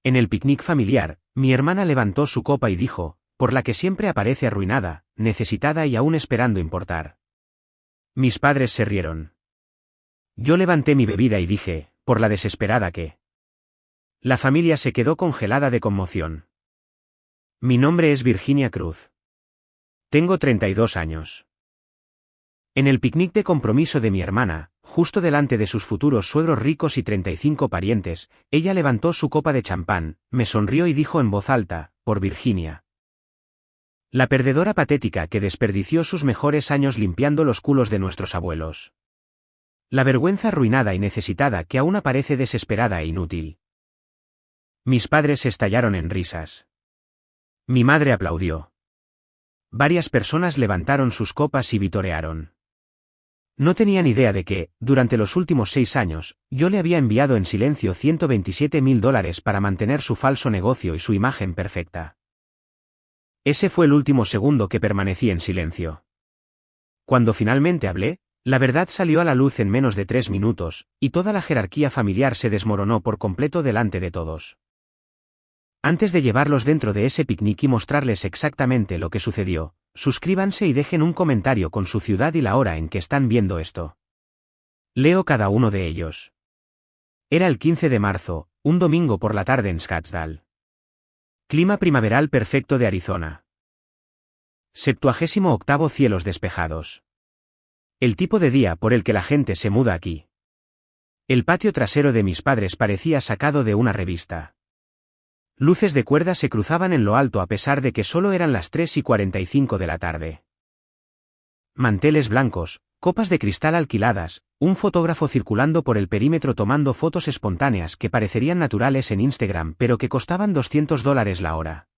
En el picnic familiar, mi hermana levantó su copa y dijo, por la que siempre aparece arruinada, necesitada y aún esperando importar. Mis padres se rieron. Yo levanté mi bebida y dije, por la desesperada que. La familia se quedó congelada de conmoción. Mi nombre es Virginia Cruz. Tengo 32 años. En el picnic de compromiso de mi hermana, justo delante de sus futuros suegros ricos y 35 parientes, ella levantó su copa de champán, me sonrió y dijo en voz alta, por Virginia. La perdedora patética que desperdició sus mejores años limpiando los culos de nuestros abuelos. La vergüenza arruinada y necesitada que aún aparece desesperada e inútil. Mis padres estallaron en risas. Mi madre aplaudió. Varias personas levantaron sus copas y vitorearon. No tenían idea de que, durante los últimos 6 años, yo le había enviado en silencio $127.000 para mantener su falso negocio y su imagen perfecta. Ese fue el último segundo que permanecí en silencio. Cuando finalmente hablé, la verdad salió a la luz en menos de 3 minutos, y toda la jerarquía familiar se desmoronó por completo delante de todos. Antes de llevarlos dentro de ese picnic y mostrarles exactamente lo que sucedió, suscríbanse y dejen un comentario con su ciudad y la hora en que están viendo esto. Leo cada uno de ellos. Era el 15 de marzo, un domingo por la tarde en Scottsdale. Clima primaveral perfecto de Arizona. 78º cielos despejados. El tipo de día por el que la gente se muda aquí. El patio trasero de mis padres parecía sacado de una revista. Luces de cuerda se cruzaban en lo alto a pesar de que solo eran las 3:45 de la tarde. Manteles blancos, copas de cristal alquiladas, un fotógrafo circulando por el perímetro tomando fotos espontáneas que parecerían naturales en Instagram pero que costaban $200 la hora.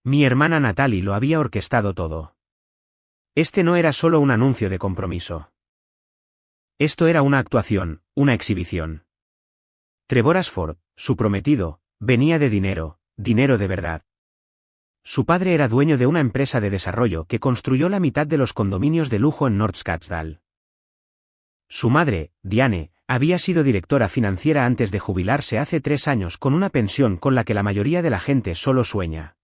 Mi hermana Natalie lo había orquestado todo. Este no era solo un anuncio de compromiso. Esto era una actuación, una exhibición. Trevor Ashford, su prometido, venía de dinero, dinero de verdad. Su padre era dueño de una empresa de desarrollo que construyó la mitad de los condominios de lujo en North Scottsdale. Su madre, Diane, había sido directora financiera antes de jubilarse hace 3 años con una pensión con la que la mayoría de la gente solo sueña.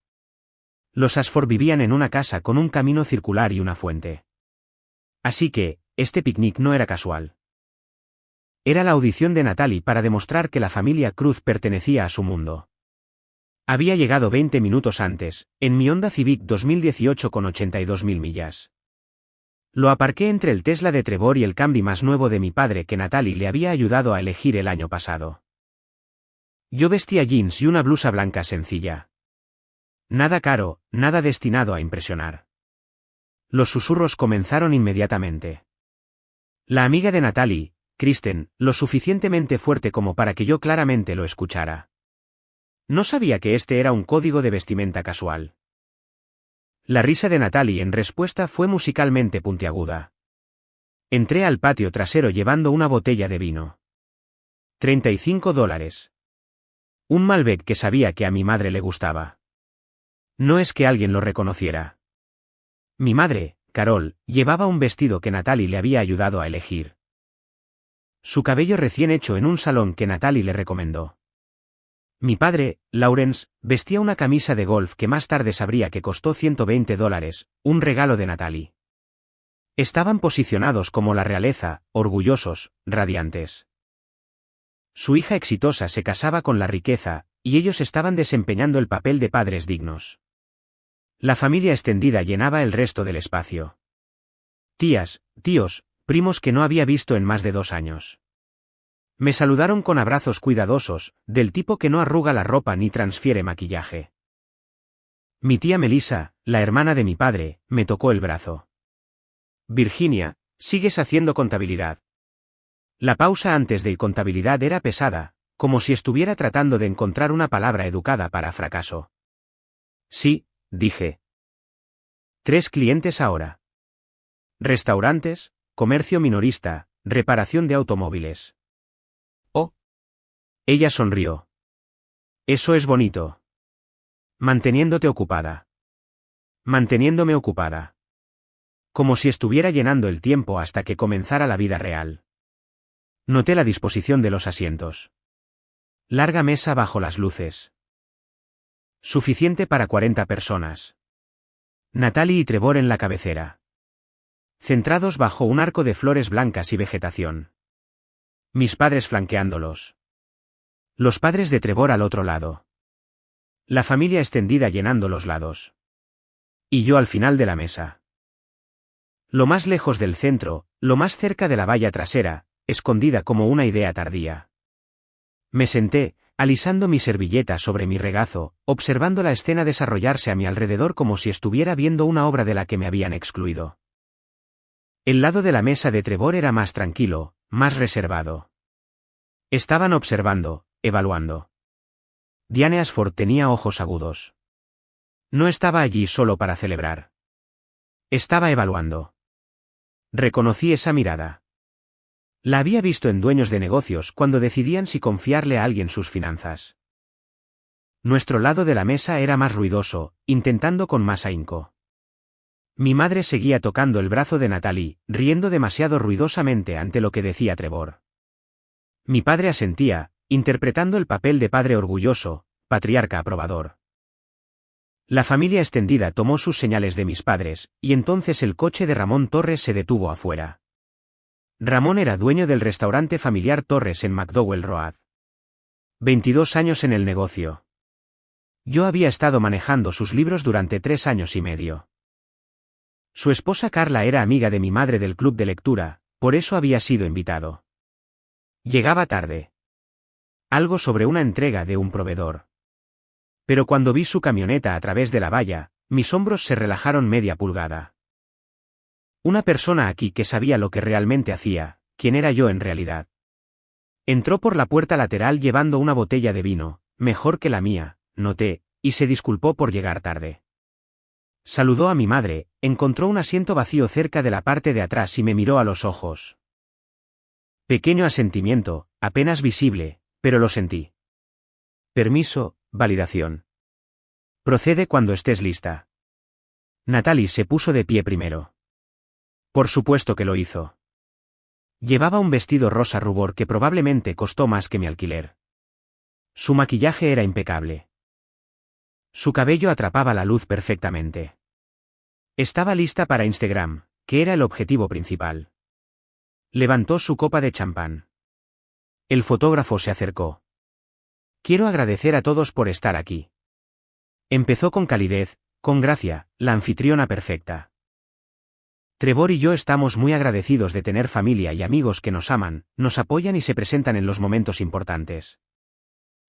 Los Ashford vivían en una casa con un camino circular y una fuente. Así que, este picnic no era casual. Era la audición de Natalie para demostrar que la familia Cruz pertenecía a su mundo. Había llegado 20 minutos antes, en mi Honda Civic 2018 con 82.000 millas. Lo aparqué entre el Tesla de Trevor y el Camry más nuevo de mi padre que Natalie le había ayudado a elegir el año pasado. Yo vestía jeans y una blusa blanca sencilla. Nada caro, nada destinado a impresionar. Los susurros comenzaron inmediatamente. La amiga de Natalie, Kristen, lo suficientemente fuerte como para que yo claramente lo escuchara. No sabía que este era un código de vestimenta casual. La risa de Natalie en respuesta fue musicalmente puntiaguda. Entré al patio trasero llevando una botella de vino. $35. Un Malbec que sabía que a mi madre le gustaba. No es que alguien lo reconociera. Mi madre, Carol, llevaba un vestido que Natalie le había ayudado a elegir. Su cabello recién hecho en un salón que Natalie le recomendó. Mi padre, Lawrence, vestía una camisa de golf que más tarde sabría que costó $120, un regalo de Natalie. Estaban posicionados como la realeza, orgullosos, radiantes. Su hija exitosa se casaba con la riqueza, y ellos estaban desempeñando el papel de padres dignos. La familia extendida llenaba el resto del espacio. Tías, tíos, primos que no había visto en más de 2 años. Me saludaron con abrazos cuidadosos, del tipo que no arruga la ropa ni transfiere maquillaje. Mi tía Melissa, la hermana de mi padre, me tocó el brazo. Virginia, ¿sigues haciendo contabilidad? La pausa antes de contabilidad era pesada, como si estuviera tratando de encontrar una palabra educada para fracaso. Sí, dije. 3 clientes ahora. Restaurantes, comercio minorista, reparación de automóviles. Oh. Ella sonrió. Eso es bonito. Manteniéndote ocupada. Manteniéndome ocupada. Como si estuviera llenando el tiempo hasta que comenzara la vida real. Noté la disposición de los asientos. Larga mesa bajo las luces. Suficiente para 40 personas. Natalie y Trevor en la cabecera. Centrados bajo un arco de flores blancas y vegetación. Mis padres flanqueándolos. Los padres de Trevor al otro lado. La familia extendida llenando los lados. Y yo al final de la mesa. Lo más lejos del centro, lo más cerca de la valla trasera, escondida como una idea tardía. Me senté, alisando mi servilleta sobre mi regazo, observando la escena desarrollarse a mi alrededor como si estuviera viendo una obra de la que me habían excluido. El lado de la mesa de Trevor era más tranquilo, más reservado. Estaban observando, evaluando. Diane Ashford tenía ojos agudos. No estaba allí solo para celebrar. Estaba evaluando. Reconocí esa mirada. La había visto en dueños de negocios cuando decidían si confiarle a alguien sus finanzas. Nuestro lado de la mesa era más ruidoso, intentando con más ahínco. Mi madre seguía tocando el brazo de Natalie, riendo demasiado ruidosamente ante lo que decía Trevor. Mi padre asentía, interpretando el papel de padre orgulloso, patriarca aprobador. La familia extendida tomó sus señales de mis padres, y entonces el coche de Ramón Torres se detuvo afuera. Ramón era dueño del restaurante familiar Torres en McDowell Road. 22 años en el negocio. Yo había estado manejando sus libros durante 3 años y medio. Su esposa Carla era amiga de mi madre del club de lectura, por eso había sido invitado. Llegaba tarde. Algo sobre una entrega de un proveedor. Pero cuando vi su camioneta a través de la valla, mis hombros se relajaron media pulgada. Una persona aquí que sabía lo que realmente hacía, quién era yo en realidad. Entró por la puerta lateral llevando una botella de vino, mejor que la mía, noté, y se disculpó por llegar tarde. Saludó a mi madre, encontró un asiento vacío cerca de la parte de atrás y me miró a los ojos. Pequeño asentimiento, apenas visible, pero lo sentí. Permiso, validación. Procede cuando estés lista. Natalie se puso de pie primero. Por supuesto que lo hizo. Llevaba un vestido rosa rubor que probablemente costó más que mi alquiler. Su maquillaje era impecable. Su cabello atrapaba la luz perfectamente. Estaba lista para Instagram, que era el objetivo principal. Levantó su copa de champán. El fotógrafo se acercó. Quiero agradecer a todos por estar aquí. Empezó con calidez, con gracia, la anfitriona perfecta. Trevor y yo estamos muy agradecidos de tener familia y amigos que nos aman, nos apoyan y se presentan en los momentos importantes.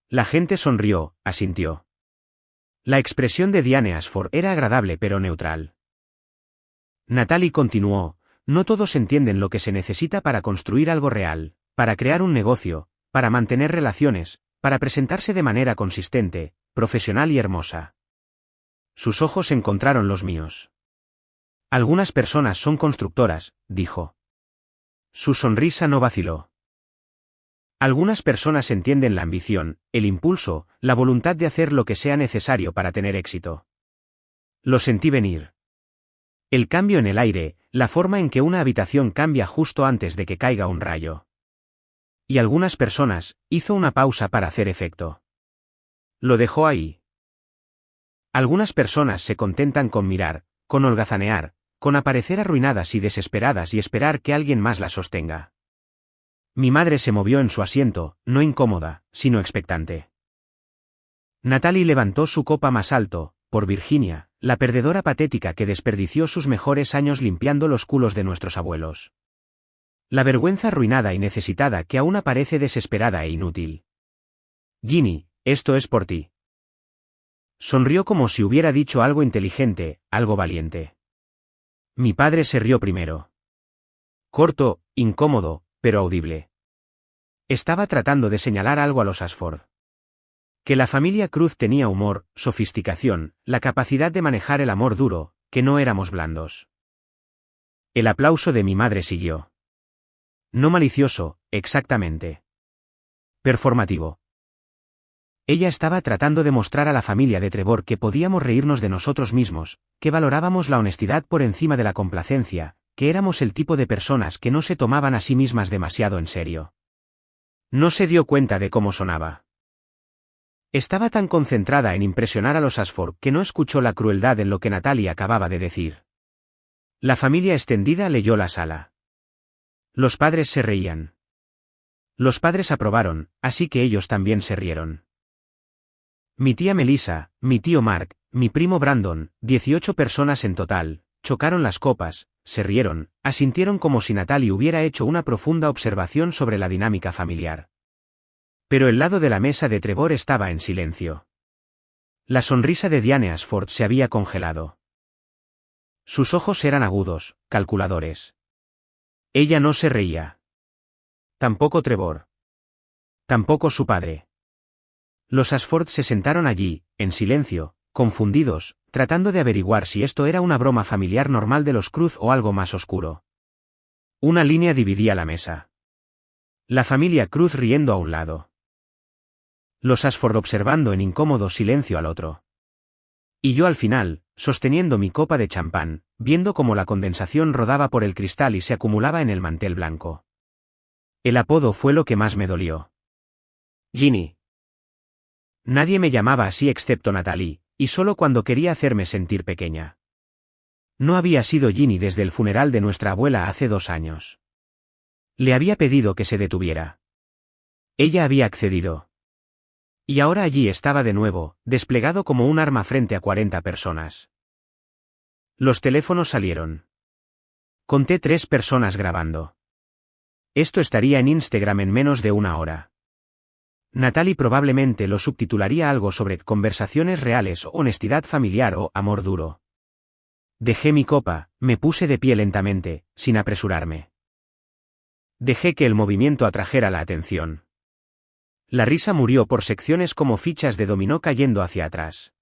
La gente sonrió, asintió. La expresión de Diane Ashford era agradable pero neutral. Natalie continuó, no todos entienden lo que se necesita para construir algo real, para crear un negocio, para mantener relaciones, para presentarse de manera consistente, profesional y hermosa. Sus ojos encontraron los míos. Algunas personas son constructoras, dijo. Su sonrisa no vaciló. Algunas personas entienden la ambición, el impulso, la voluntad de hacer lo que sea necesario para tener éxito. Lo sentí venir. El cambio en el aire, la forma en que una habitación cambia justo antes de que caiga un rayo. Y algunas personas, hizo una pausa para hacer efecto. Lo dejó ahí. Algunas personas se contentan con mirar, con holgazanear, con aparecer arruinadas y desesperadas y esperar que alguien más las sostenga. Mi madre se movió en su asiento, no incómoda, sino expectante. Natalie levantó su copa más alto, por Virginia, la perdedora patética que desperdició sus mejores años limpiando los culos de nuestros abuelos. La vergüenza arruinada y necesitada que aún aparece desesperada e inútil. Ginny, esto es por ti. Sonrió como si hubiera dicho algo inteligente, algo valiente. Mi padre se rió primero. Corto, incómodo, pero audible. Estaba tratando de señalar algo a los Ashford. Que la familia Cruz tenía humor, sofisticación, la capacidad de manejar el amor duro, que no éramos blandos. El aplauso de mi madre siguió. No malicioso, exactamente. Performativo. Ella estaba tratando de mostrar a la familia de Trevor que podíamos reírnos de nosotros mismos, que valorábamos la honestidad por encima de la complacencia, que éramos el tipo de personas que no se tomaban a sí mismas demasiado en serio. No se dio cuenta de cómo sonaba. Estaba tan concentrada en impresionar a los Ashford que no escuchó la crueldad en lo que Natalie acababa de decir. La familia extendida leyó la sala. Los padres se reían. Los padres aprobaron, así que ellos también se rieron. Mi tía Melissa, mi tío Mark, mi primo Brandon, 18 personas en total, chocaron las copas, se rieron, asintieron como si Natalie hubiera hecho una profunda observación sobre la dinámica familiar. Pero el lado de la mesa de Trevor estaba en silencio. La sonrisa de Diane Ashford se había congelado. Sus ojos eran agudos, calculadores. Ella no se reía. Tampoco Trevor. Tampoco su padre. Los Ashford se sentaron allí, en silencio, confundidos, tratando de averiguar si esto era una broma familiar normal de los Cruz o algo más oscuro. Una línea dividía la mesa. La familia Cruz riendo a un lado. Los Ashford observando en incómodo silencio al otro. Y yo al final, sosteniendo mi copa de champán, viendo cómo la condensación rodaba por el cristal y se acumulaba en el mantel blanco. El apodo fue lo que más me dolió. Ginny. Nadie me llamaba así excepto Natalie, y solo cuando quería hacerme sentir pequeña. No había sido Ginny desde el funeral de nuestra abuela hace 2 años. Le había pedido que se detuviera. Ella había accedido. Y ahora allí estaba de nuevo, desplegado como un arma frente a 40 personas. Los teléfonos salieron. Conté 3 personas grabando. Esto estaría en Instagram en menos de 1 hora. Natalie probablemente lo subtitularía algo sobre conversaciones reales o honestidad familiar o amor duro. Dejé mi copa, me puse de pie lentamente, sin apresurarme. Dejé que el movimiento atrajera la atención. La risa murió por secciones como fichas de dominó cayendo hacia atrás.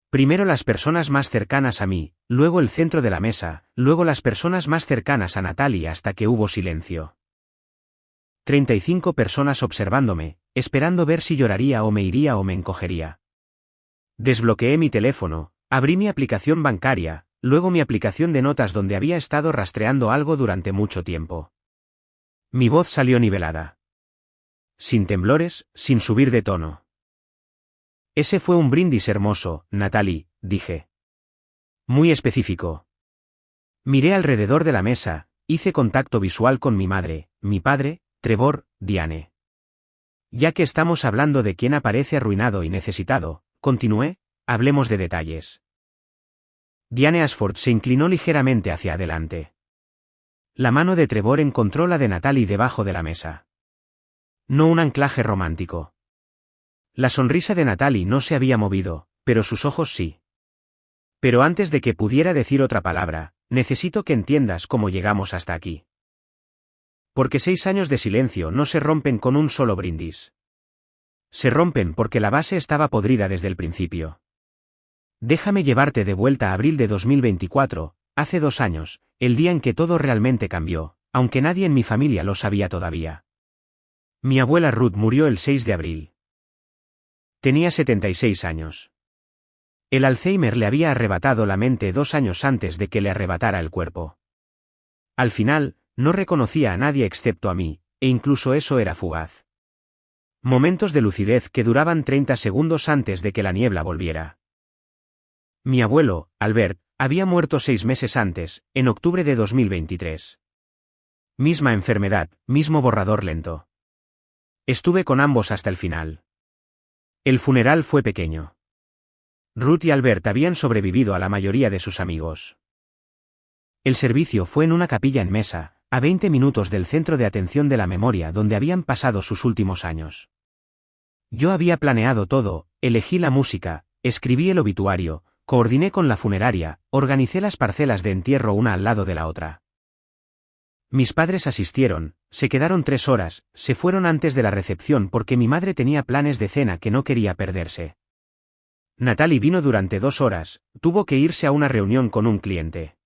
Primero las personas más cercanas a mí, luego el centro de la mesa, luego las personas más cercanas a Natalie hasta que hubo silencio. 35 personas observándome, esperando ver si lloraría o me iría o me encogería. Desbloqueé mi teléfono, abrí mi aplicación bancaria, luego mi aplicación de notas donde había estado rastreando algo durante mucho tiempo. Mi voz salió nivelada. Sin temblores, sin subir de tono. Ese fue un brindis hermoso, Natalie, dije. Muy específico. Miré alrededor de la mesa, hice contacto visual con mi madre, mi padre, Trevor, Diane. Ya que estamos hablando de quién aparece arruinado y necesitado, continué, hablemos de detalles. Diane Ashford se inclinó ligeramente hacia adelante. La mano de Trevor encontró la de Natalie debajo de la mesa. No un anclaje romántico. La sonrisa de Natalie no se había movido, pero sus ojos sí. Pero antes de que pudiera decir otra palabra, necesito que entiendas cómo llegamos hasta aquí. Porque 6 años de silencio no se rompen con un solo brindis. Se rompen porque la base estaba podrida desde el principio. Déjame llevarte de vuelta a abril de 2024, hace 2 años, el día en que todo realmente cambió, aunque nadie en mi familia lo sabía todavía. Mi abuela Ruth murió el 6 de abril. Tenía 76 años. El Alzheimer le había arrebatado la mente 2 años antes de que le arrebatara el cuerpo. Al final, no reconocía a nadie excepto a mí, e incluso eso era fugaz. Momentos de lucidez que duraban 30 segundos antes de que la niebla volviera. Mi abuelo, Albert, había muerto 6 meses antes, en octubre de 2023. Misma enfermedad, mismo borrador lento. Estuve con ambos hasta el final. El funeral fue pequeño. Ruth y Albert habían sobrevivido a la mayoría de sus amigos. El servicio fue en una capilla en Mesa, a 20 minutos del centro de atención de la memoria donde habían pasado sus últimos años. Yo había planeado todo, elegí la música, escribí el obituario, coordiné con la funeraria, organicé las parcelas de entierro una al lado de la otra. Mis padres asistieron, se quedaron 3 horas, se fueron antes de la recepción porque mi madre tenía planes de cena que no quería perderse. Natalie vino durante 2 horas, tuvo que irse a una reunión con un cliente.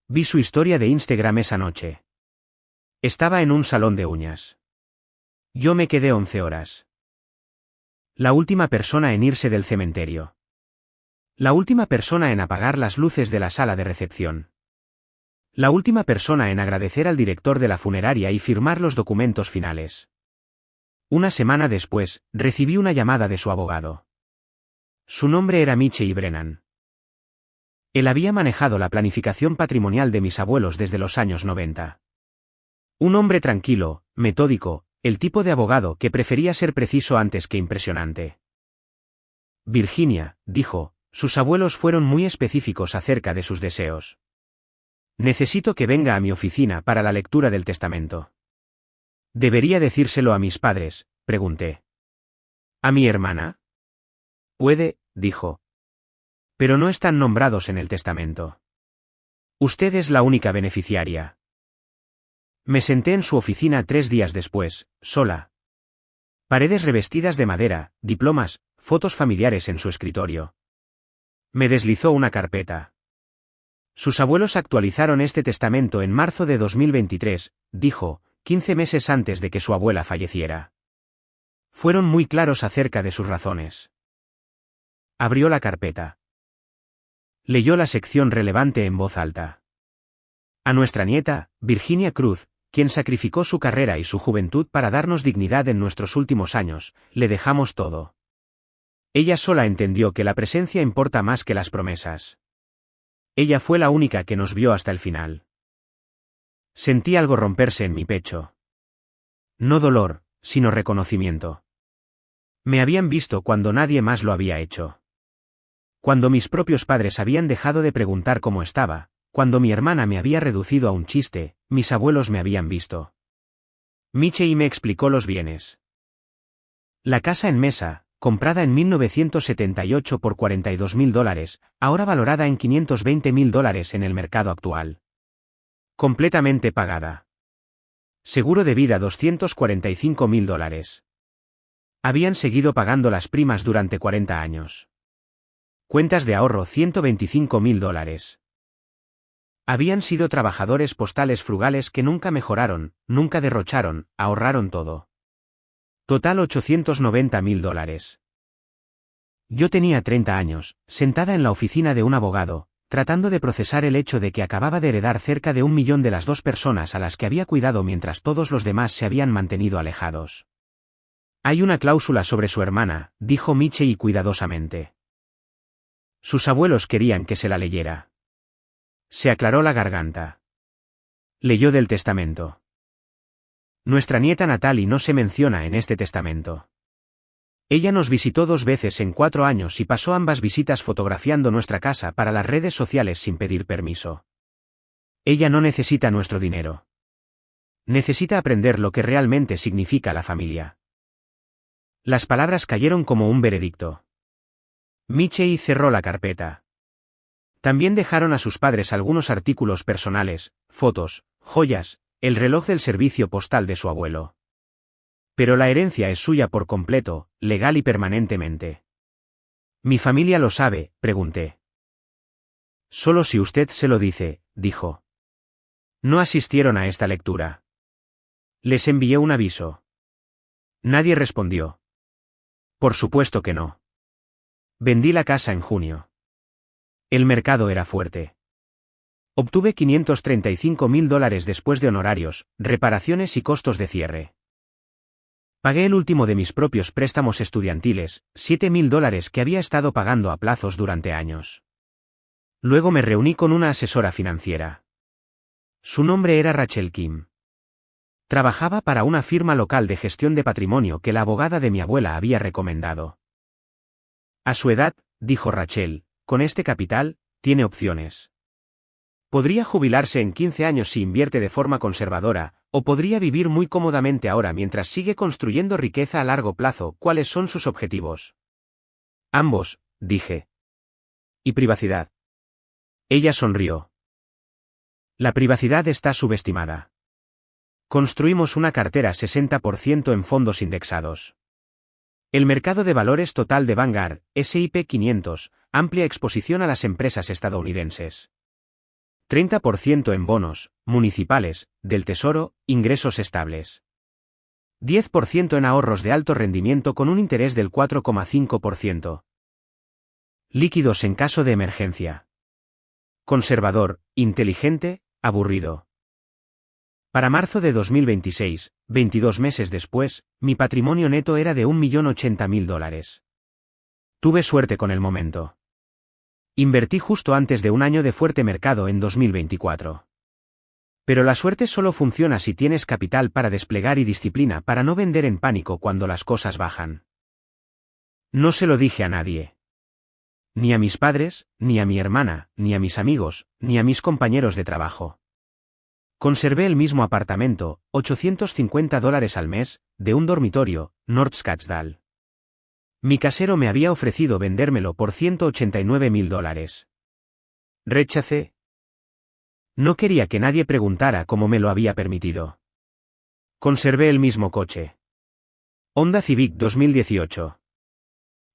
Vi su historia de Instagram esa noche. Estaba en un salón de uñas. Yo me quedé 11 horas. La última persona en irse del cementerio. La última persona en apagar las luces de la sala de recepción. La última persona en agradecer al director de la funeraria y firmar los documentos finales. Una semana después, recibí una llamada de su abogado. Su nombre era Michey Brennan. Él había manejado la planificación patrimonial de mis abuelos desde los años 90. Un hombre tranquilo, metódico, el tipo de abogado que prefería ser preciso antes que impresionante. Virginia, dijo, sus abuelos fueron muy específicos acerca de sus deseos. Necesito que venga a mi oficina para la lectura del testamento. ¿Debería decírselo a mis padres?, pregunté. ¿A mi hermana? Puede, dijo. Pero no están nombrados en el testamento. Usted es la única beneficiaria. Me senté en su oficina 3 días después, sola. Paredes revestidas de madera, diplomas, fotos familiares en su escritorio. Me deslizó una carpeta. Sus abuelos actualizaron este testamento en marzo de 2023, dijo, 15 meses antes de que su abuela falleciera. Fueron muy claros acerca de sus razones. Abrió la carpeta. Leyó la sección relevante en voz alta. A nuestra nieta, Virginia Cruz, quien sacrificó su carrera y su juventud para darnos dignidad en nuestros últimos años, le dejamos todo. Ella sola entendió que la presencia importa más que las promesas. Ella fue la única que nos vio hasta el final. Sentí algo romperse en mi pecho. No dolor, sino reconocimiento. Me habían visto cuando nadie más lo había hecho. Cuando mis propios padres habían dejado de preguntar cómo estaba, cuando mi hermana me había reducido a un chiste, mis abuelos me habían visto. Michey me explicó los bienes. La casa en Mesa, comprada en 1978 por $42.000, ahora valorada en $520.000 en el mercado actual. Completamente pagada. Seguro de vida $245.000. Habían seguido pagando las primas durante 40 años. Cuentas de ahorro $125.000. Habían sido trabajadores postales frugales que nunca mejoraron, nunca derrocharon, ahorraron todo. Total $890.000. Yo tenía 30 años, sentada en la oficina de un abogado, tratando de procesar el hecho de que acababa de heredar cerca de $1 millón de las 2 personas a las que había cuidado mientras todos los demás se habían mantenido alejados. Hay una cláusula sobre su hermana, dijo Michey cuidadosamente. Sus abuelos querían que se la leyera. Se aclaró la garganta. Leyó del testamento. Nuestra nieta Natalie no se menciona en este testamento. Ella nos visitó 2 veces en 4 años y pasó ambas visitas fotografiando nuestra casa para las redes sociales sin pedir permiso. Ella no necesita nuestro dinero. Necesita aprender lo que realmente significa la familia. Las palabras cayeron como un veredicto. Michey cerró la carpeta. También dejaron a sus padres algunos artículos personales, fotos, joyas, el reloj del servicio postal de su abuelo. Pero la herencia es suya por completo, legal y permanentemente. ¿Mi familia lo sabe?, pregunté. Solo si usted se lo dice, dijo. No asistieron a esta lectura. Les envié un aviso. Nadie respondió. Por supuesto que no. Vendí la casa en junio. El mercado era fuerte. Obtuve $535.000 después de honorarios, reparaciones y costos de cierre. Pagué el último de mis propios préstamos estudiantiles, $7.000 que había estado pagando a plazos durante años. Luego me reuní con una asesora financiera. Su nombre era Rachel Kim. Trabajaba para una firma local de gestión de patrimonio que la abogada de mi abuela había recomendado. A su edad, dijo Rachel, con este capital, tiene opciones. Podría jubilarse en 15 años si invierte de forma conservadora, o podría vivir muy cómodamente ahora mientras sigue construyendo riqueza a largo plazo. ¿Cuáles son sus objetivos? Ambos, dije. ¿Y privacidad? Ella sonrió. La privacidad está subestimada. Construimos una cartera 60% en fondos indexados. El mercado de valores total de Vanguard, S&P 500, amplia exposición a las empresas estadounidenses. 30% en bonos, municipales, del Tesoro, ingresos estables. 10% en ahorros de alto rendimiento con un interés del 4,5%. Líquidos en caso de emergencia. Conservador, inteligente, aburrido. Para marzo de 2026, 22 meses después, mi patrimonio neto era de $1.080.000. Tuve suerte con el momento. Invertí justo antes de un año de fuerte mercado en 2024. Pero la suerte solo funciona si tienes capital para desplegar y disciplina para no vender en pánico cuando las cosas bajan. No se lo dije a nadie. Ni a mis padres, ni a mi hermana, ni a mis amigos, ni a mis compañeros de trabajo. Conservé el mismo apartamento, $850 al mes, de un dormitorio, North Scottsdale. Mi casero me había ofrecido vendérmelo por $189.000. Rechacé. No quería que nadie preguntara cómo me lo había permitido. Conservé el mismo coche. Honda Civic 2018.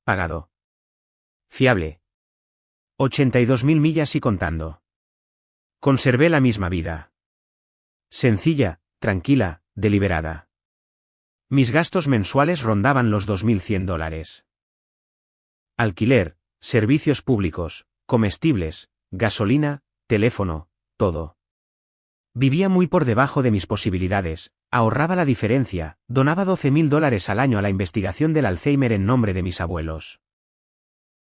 Pagado. Fiable. 82.000 millas y contando. Conservé la misma vida. Sencilla, tranquila, deliberada. Mis gastos mensuales rondaban los $2.100. Alquiler, servicios públicos, comestibles, gasolina, teléfono, todo. Vivía muy por debajo de mis posibilidades, ahorraba la diferencia, donaba $12.000 al año a la investigación del Alzheimer en nombre de mis abuelos.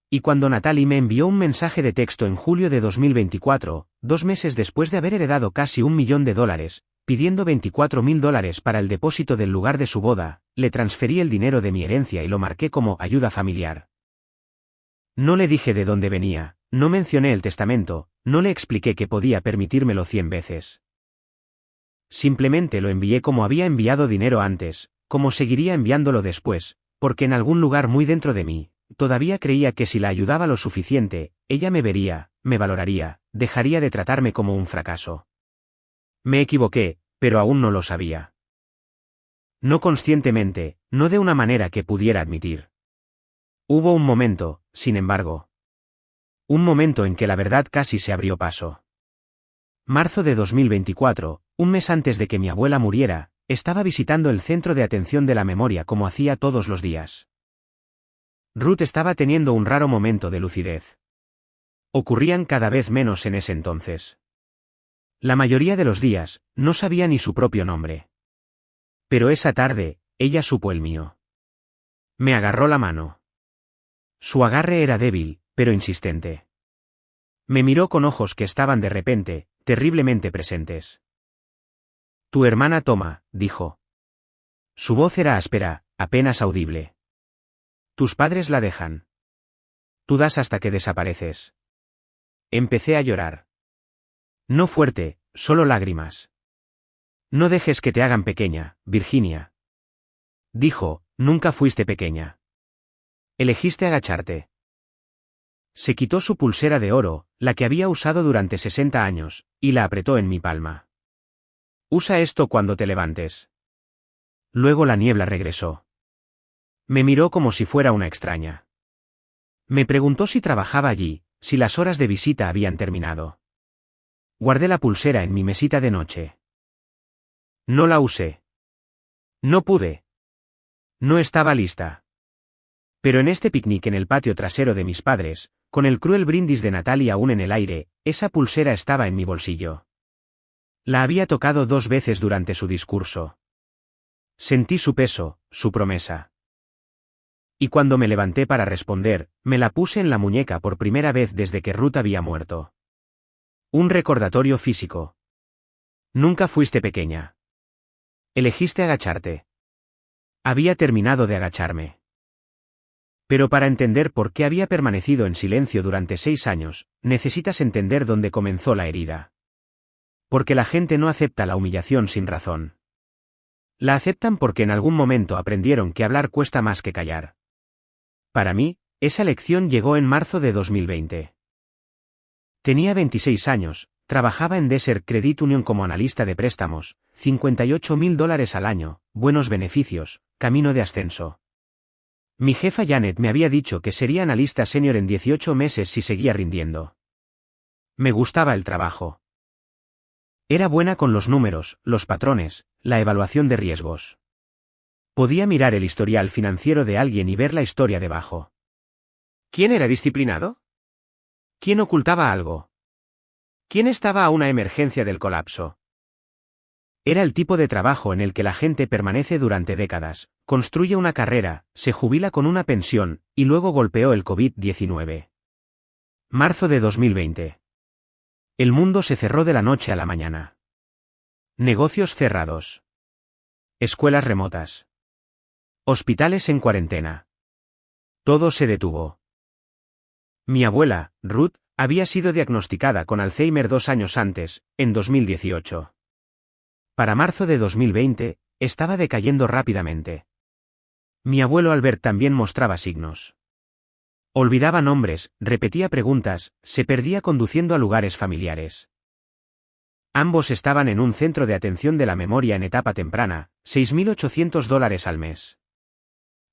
Y cuando Natalie me envió un mensaje de texto en julio de 2024, 2 meses después de haber heredado casi $1.000.000, pidiendo $24.000 para el depósito del lugar de su boda, le transferí el dinero de mi herencia y lo marqué como ayuda familiar. No le dije de dónde venía, no mencioné el testamento, no le expliqué que podía permitírmelo 100 veces. Simplemente lo envié como había enviado dinero antes, como seguiría enviándolo después, porque en algún lugar muy dentro de mí, todavía creía que si la ayudaba lo suficiente, ella me vería, me valoraría, dejaría de tratarme como un fracaso. Me equivoqué, pero aún no lo sabía. No conscientemente, no de una manera que pudiera admitir. Hubo un momento, sin embargo. Un momento en que la verdad casi se abrió paso. Marzo de 2024, un mes antes de que mi abuela muriera, estaba visitando el centro de atención de la memoria como hacía todos los días. Ruth estaba teniendo un raro momento de lucidez. Ocurrían cada vez menos en ese entonces. La mayoría de los días, no sabía ni su propio nombre. Pero esa tarde, ella supo el mío. Me agarró la mano. Su agarre era débil, pero insistente. Me miró con ojos que estaban de repente, terriblemente presentes. Tu hermana toma, dijo. Su voz era áspera, apenas audible. Tus padres la dejan. Tú das hasta que desapareces. Empecé a llorar. No fuerte, solo lágrimas. No dejes que te hagan pequeña, Virginia. Dijo, nunca fuiste pequeña. Elegiste agacharte. Se quitó su pulsera de oro, la que había usado durante 60 años, y la apretó en mi palma. Usa esto cuando te levantes. Luego la niebla regresó. Me miró como si fuera una extraña. Me preguntó si trabajaba allí, si las horas de visita habían terminado. Guardé la pulsera en mi mesita de noche. No la usé. No pude. No estaba lista. Pero en este picnic en el patio trasero de mis padres, con el cruel brindis de Natalie aún en el aire, esa pulsera estaba en mi bolsillo. La había tocado 2 veces durante su discurso. Sentí su peso, su promesa. Y cuando me levanté para responder, me la puse en la muñeca por primera vez desde que Ruth había muerto. Un recordatorio físico. Nunca fuiste pequeña. Elegiste agacharte. Había terminado de agacharme. Pero para entender por qué había permanecido en silencio durante 6 años, necesitas entender dónde comenzó la herida. Porque la gente no acepta la humillación sin razón. La aceptan porque en algún momento aprendieron que hablar cuesta más que callar. Para mí, esa lección llegó en marzo de 2020. Tenía 26 años, trabajaba en Desert Credit Union como analista de préstamos, $58.000 al año, buenos beneficios, camino de ascenso. Mi jefa Janet me había dicho que sería analista senior en 18 meses si seguía rindiendo. Me gustaba el trabajo. Era buena con los números, los patrones, la evaluación de riesgos. Podía mirar el historial financiero de alguien y ver la historia debajo. ¿Quién era disciplinado? ¿Quién ocultaba algo? ¿Quién estaba a una emergencia del colapso? Era el tipo de trabajo en el que la gente permanece durante décadas, construye una carrera, se jubila con una pensión, y luego golpeó el COVID-19. Marzo de 2020. El mundo se cerró de la noche a la mañana. Negocios cerrados. Escuelas remotas. Hospitales en cuarentena. Todo se detuvo. Mi abuela, Ruth, había sido diagnosticada con Alzheimer 2 años antes, en 2018. Para marzo de 2020, estaba decayendo rápidamente. Mi abuelo Albert también mostraba signos. Olvidaba nombres, repetía preguntas, se perdía conduciendo a lugares familiares. Ambos estaban en un centro de atención de la memoria en etapa temprana, $6.800 al mes.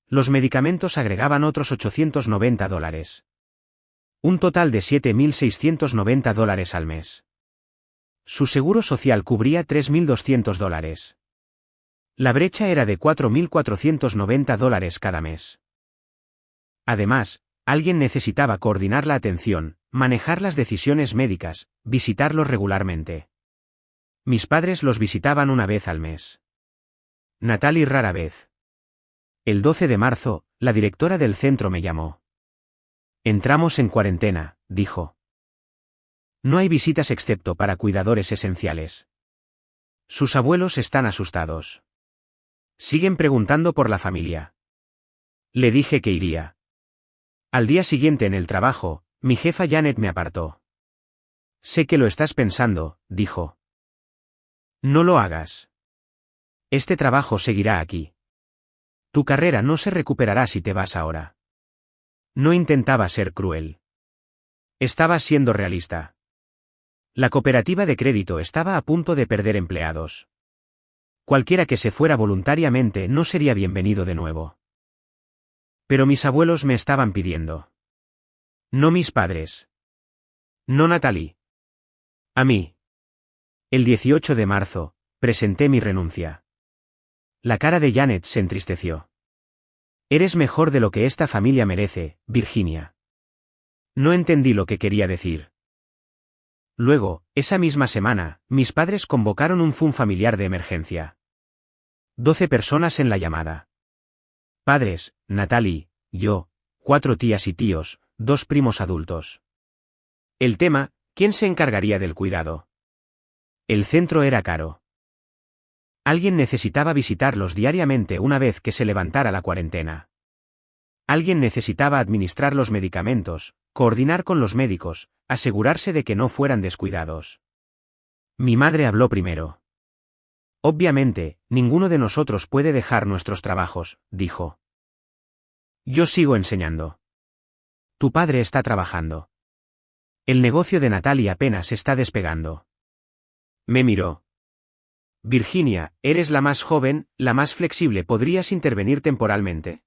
Los medicamentos agregaban otros $890. Un total de $7.690 al mes. Su seguro social cubría $3.200. La brecha era de $4.490 cada mes. Además, alguien necesitaba coordinar la atención, manejar las decisiones médicas, visitarlos regularmente. Mis padres los visitaban una vez al mes. Natalie rara vez. El 12 de marzo, la directora del centro me llamó. Entramos en cuarentena, dijo. No hay visitas excepto para cuidadores esenciales. Sus abuelos están asustados. Siguen preguntando por la familia. Le dije que iría. Al día siguiente en el trabajo, mi jefa Janet me apartó. Sé que lo estás pensando, dijo. No lo hagas. Este trabajo seguirá aquí. Tu carrera no se recuperará si te vas ahora. No intentaba ser cruel. Estaba siendo realista. La cooperativa de crédito estaba a punto de perder empleados. Cualquiera que se fuera voluntariamente no sería bienvenido de nuevo. Pero mis abuelos me estaban pidiendo. No mis padres. No Natalie. A mí. El 18 de marzo, presenté mi renuncia. La cara de Janet se entristeció. Eres mejor de lo que esta familia merece, Virginia. No entendí lo que quería decir. Luego, esa misma semana, mis padres convocaron un Zoom familiar de emergencia. 12 personas en la llamada. Padres, Natalie, yo, 4 tías y tíos, 2 primos adultos. El tema, ¿quién se encargaría del cuidado? El centro era caro. Alguien necesitaba visitarlos diariamente una vez que se levantara la cuarentena. Alguien necesitaba administrar los medicamentos, coordinar con los médicos, asegurarse de que no fueran descuidados. Mi madre habló primero. Obviamente, ninguno de nosotros puede dejar nuestros trabajos, dijo. Yo sigo enseñando. Tu padre está trabajando. El negocio de Natalie apenas está despegando. Me miró. Virginia, eres la más joven, la más flexible, ¿podrías intervenir temporalmente?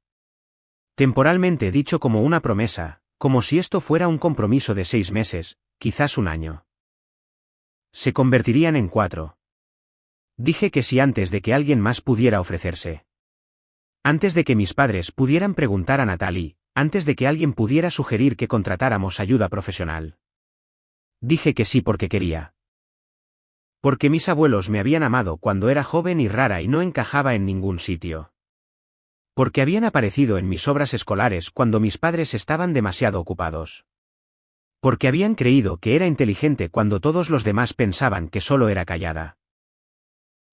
Temporalmente dicho como una promesa, como si esto fuera un compromiso de 6 meses, quizás un año. Se convertirían en 4. Dije que sí antes de que alguien más pudiera ofrecerse. Antes de que mis padres pudieran preguntar a Natalie, antes de que alguien pudiera sugerir que contratáramos ayuda profesional. Dije que sí porque quería. Porque mis abuelos me habían amado cuando era joven y rara y no encajaba en ningún sitio. Porque habían aparecido en mis obras escolares cuando mis padres estaban demasiado ocupados. Porque habían creído que era inteligente cuando todos los demás pensaban que solo era callada.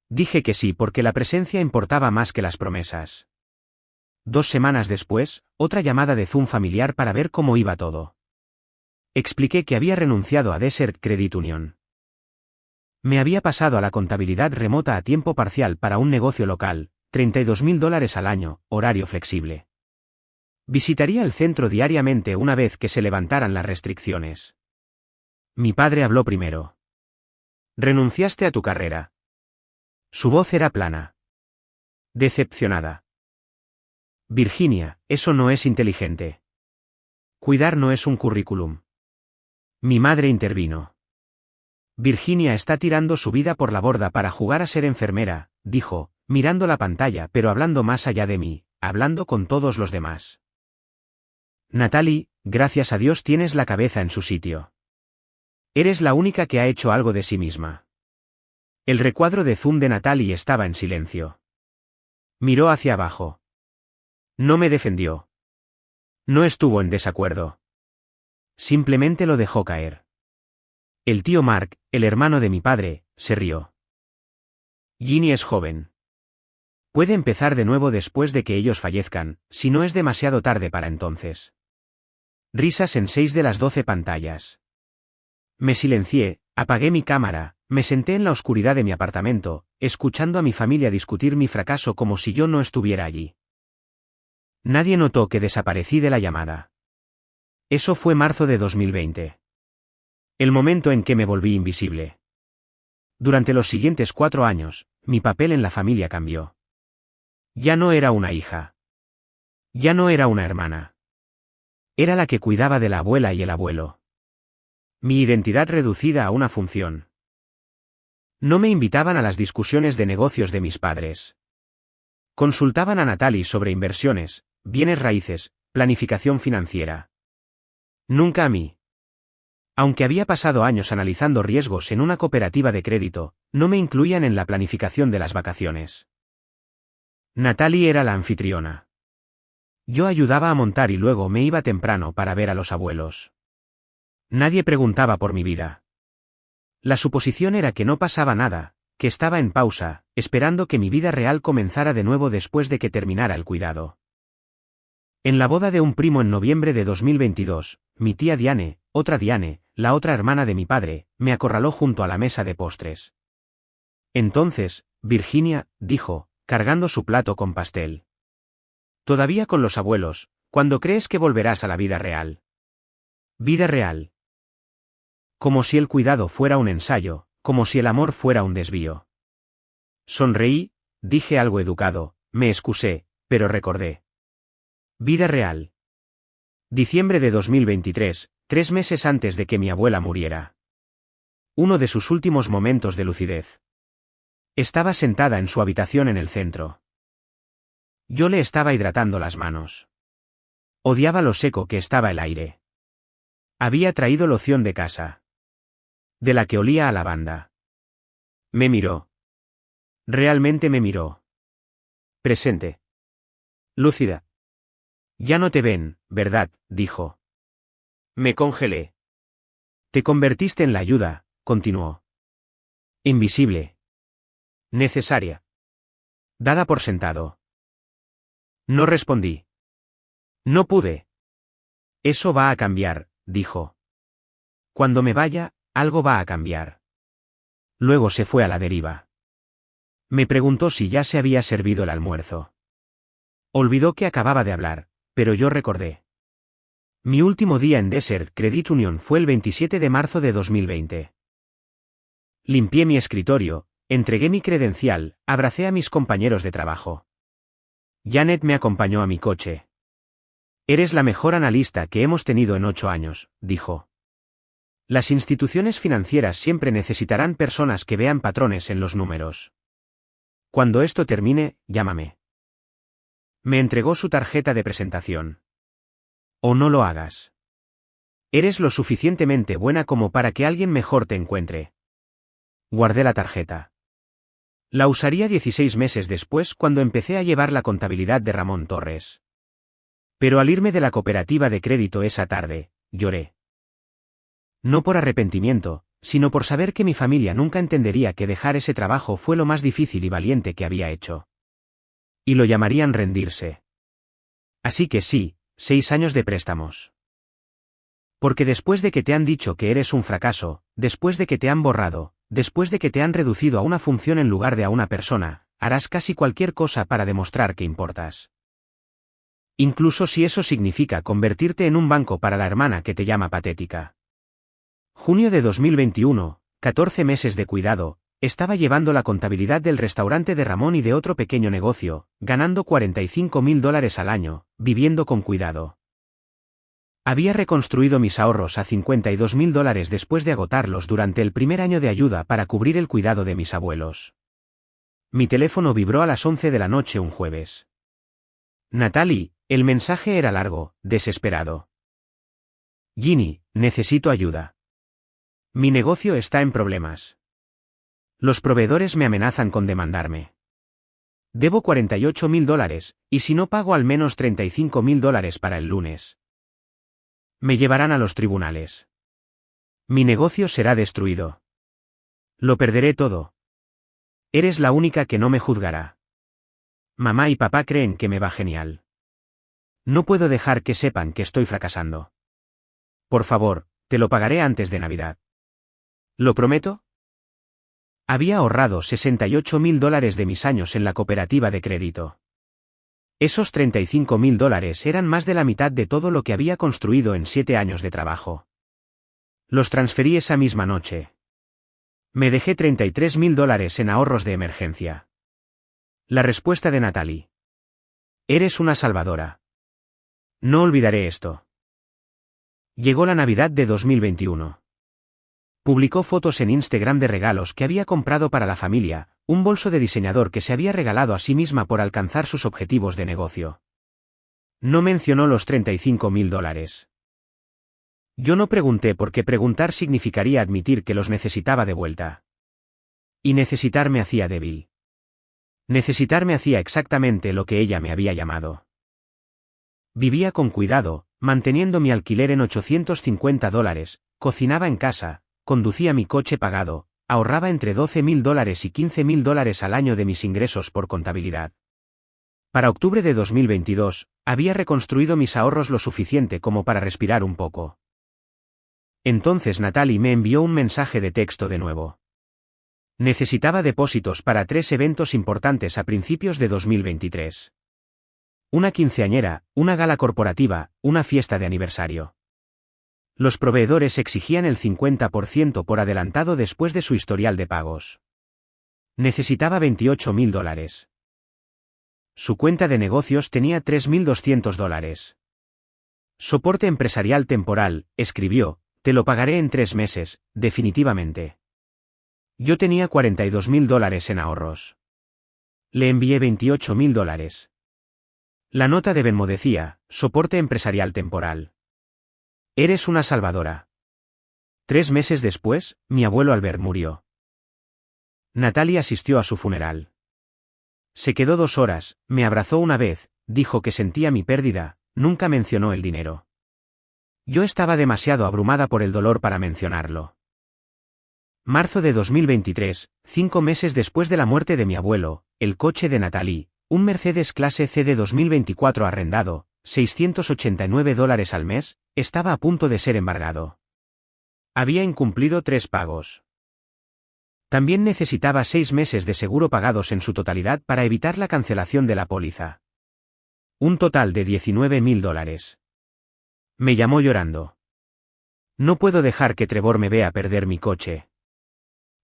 Dije que sí porque la presencia importaba más que las promesas. 2 semanas después, otra llamada de Zoom familiar para ver cómo iba todo. Expliqué que había renunciado a Desert Credit Union. Me había pasado a la contabilidad remota a tiempo parcial para un negocio local, $32.000 al año, horario flexible. Visitaría el centro diariamente una vez que se levantaran las restricciones. Mi padre habló primero. ¿Renunciaste a tu carrera? Su voz era plana. Decepcionada. Virginia, eso no es inteligente. Cuidar no es un currículum. Mi madre intervino. Virginia está tirando su vida por la borda para jugar a ser enfermera, dijo, mirando la pantalla pero hablando más allá de mí, hablando con todos los demás. Natalie, gracias a Dios tienes la cabeza en su sitio. Eres la única que ha hecho algo de sí misma. El recuadro de zoom de Natalie estaba en silencio. Miró hacia abajo. No me defendió. No estuvo en desacuerdo. Simplemente lo dejó caer. El tío Mark, el hermano de mi padre, se rió. Ginny es joven. Puede empezar de nuevo después de que ellos fallezcan, si no es demasiado tarde para entonces. Risas en 6 de las 12 pantallas. Me silencié, apagué mi cámara, me senté en la oscuridad de mi apartamento, escuchando a mi familia discutir mi fracaso como si yo no estuviera allí. Nadie notó que desaparecí de la llamada. Eso fue marzo de 2020. El momento en que me volví invisible. Durante los siguientes 4 años, mi papel en la familia cambió. Ya no era una hija. Ya no era una hermana. Era la que cuidaba de la abuela y el abuelo. Mi identidad reducida a una función. No me invitaban a las discusiones de negocios de mis padres. Consultaban a Natalie sobre inversiones, bienes raíces, planificación financiera. Nunca a mí. Aunque había pasado años analizando riesgos en una cooperativa de crédito, no me incluían en la planificación de las vacaciones. Natalie era la anfitriona. Yo ayudaba a montar y luego me iba temprano para ver a los abuelos. Nadie preguntaba por mi vida. La suposición era que no pasaba nada, que estaba en pausa, esperando que mi vida real comenzara de nuevo después de que terminara el cuidado. En la boda de un primo en noviembre de 2022, mi tía Diane, otra Diane, la otra hermana de mi padre, me acorraló junto a la mesa de postres. Entonces, Virginia, dijo, cargando su plato con pastel. Todavía con los abuelos, ¿cuándo crees que volverás a la vida real? Vida real. Como si el cuidado fuera un ensayo, como si el amor fuera un desvío. Sonreí, dije algo educado, me excusé, pero recordé. Vida real. Diciembre de 2023, 3 meses antes de que mi abuela muriera. Uno de sus últimos momentos de lucidez. Estaba sentada en su habitación en el centro. Yo le estaba hidratando las manos. Odiaba lo seco que estaba el aire. Había traído loción de casa. De la que olía a lavanda. Me miró. Realmente me miró. Presente. Lúcida. Ya no te ven, ¿verdad?, dijo. Me congelé. Te convertiste en la ayuda, continuó. Invisible. Necesaria. Dada por sentado. No respondí. No pude. Eso va a cambiar, dijo. Cuando me vaya, algo va a cambiar. Luego se fue a la deriva. Me preguntó si ya se había servido el almuerzo. Olvidó que acababa de hablar, pero yo recordé. Mi último día en Desert Credit Union fue el 27 de marzo de 2020. Limpié mi escritorio, entregué mi credencial, abracé a mis compañeros de trabajo. Janet me acompañó a mi coche. Eres la mejor analista que hemos tenido en 8 años, dijo. Las instituciones financieras siempre necesitarán personas que vean patrones en los números. Cuando esto termine, llámame. Me entregó su tarjeta de presentación. O no lo hagas. Eres lo suficientemente buena como para que alguien mejor te encuentre. Guardé la tarjeta. La usaría 16 meses después cuando empecé a llevar la contabilidad de Ramón Torres. Pero al irme de la cooperativa de crédito esa tarde, lloré. No por arrepentimiento, sino por saber que mi familia nunca entendería que dejar ese trabajo fue lo más difícil y valiente que había hecho. Y lo llamarían rendirse. Así que sí, 6 años de préstamos. Porque después de que te han dicho que eres un fracaso, después de que te han borrado, después de que te han reducido a una función en lugar de a una persona, harás casi cualquier cosa para demostrar que importas. Incluso si eso significa convertirte en un banco para la hermana que te llama patética. Junio de 2021, 14 meses de cuidado, estaba llevando la contabilidad del restaurante de Ramón y de otro pequeño negocio, ganando $45.000 al año, viviendo con cuidado. Había reconstruido mis ahorros a $52.000 después de agotarlos durante el primer año de ayuda para cubrir el cuidado de mis abuelos. Mi teléfono vibró a las 11 de la noche un jueves. Natalie, el mensaje era largo, desesperado. Ginny, necesito ayuda. Mi negocio está en problemas. Los proveedores me amenazan con demandarme. Debo $48.000, y si no pago al menos $35.000 para el lunes, me llevarán a los tribunales. Mi negocio será destruido. Lo perderé todo. Eres la única que no me juzgará. Mamá y papá creen que me va genial. No puedo dejar que sepan que estoy fracasando. Por favor, te lo pagaré antes de Navidad. ¿Lo prometo? Había ahorrado $68.000 de mis años en la cooperativa de crédito. Esos $35.000 eran más de la mitad de todo lo que había construido en 7 años de trabajo. Los transferí esa misma noche. Me dejé $33.000 en ahorros de emergencia. La respuesta de Natalie. Eres una salvadora. No olvidaré esto. Llegó la Navidad de 2021. Publicó fotos en Instagram de regalos que había comprado para la familia, un bolso de diseñador que se había regalado a sí misma por alcanzar sus objetivos de negocio. No mencionó los $35.000. Yo no pregunté porque preguntar significaría admitir que los necesitaba de vuelta. Y necesitar me hacía débil. Necesitar me hacía exactamente lo que ella me había llamado. Vivía con cuidado, manteniendo mi alquiler en $850, cocinaba en casa, conducía mi coche pagado, ahorraba entre $12.000 y $15.000 al año de mis ingresos por contabilidad. Para octubre de 2022, había reconstruido mis ahorros lo suficiente como para respirar un poco. Entonces Natalie me envió un mensaje de texto de nuevo. Necesitaba depósitos para 3 eventos importantes a principios de 2023. Una quinceañera, una gala corporativa, una fiesta de aniversario. Los proveedores exigían el 50% por adelantado después de su historial de pagos. Necesitaba $28.000. Su cuenta de negocios tenía $3.200. Soporte empresarial temporal, escribió, te lo pagaré en 3 meses, definitivamente. Yo tenía $42.000 en ahorros. Le envié $28.000. La nota de Venmo decía, soporte empresarial temporal. Eres una salvadora. 3 meses después, mi abuelo Albert murió. Natalie asistió a su funeral. Se quedó 2 horas, me abrazó una vez, dijo que sentía mi pérdida, nunca mencionó el dinero. Yo estaba demasiado abrumada por el dolor para mencionarlo. Marzo de 2023, 5 meses después de la muerte de mi abuelo, el coche de Natalie, un Mercedes clase C de 2024 arrendado, $689 al mes, estaba a punto de ser embargado. Había incumplido 3 pagos. También necesitaba 6 meses de seguro pagados en su totalidad para evitar la cancelación de la póliza. Un total de $19.000. Me llamó llorando. No puedo dejar que Trevor me vea perder mi coche.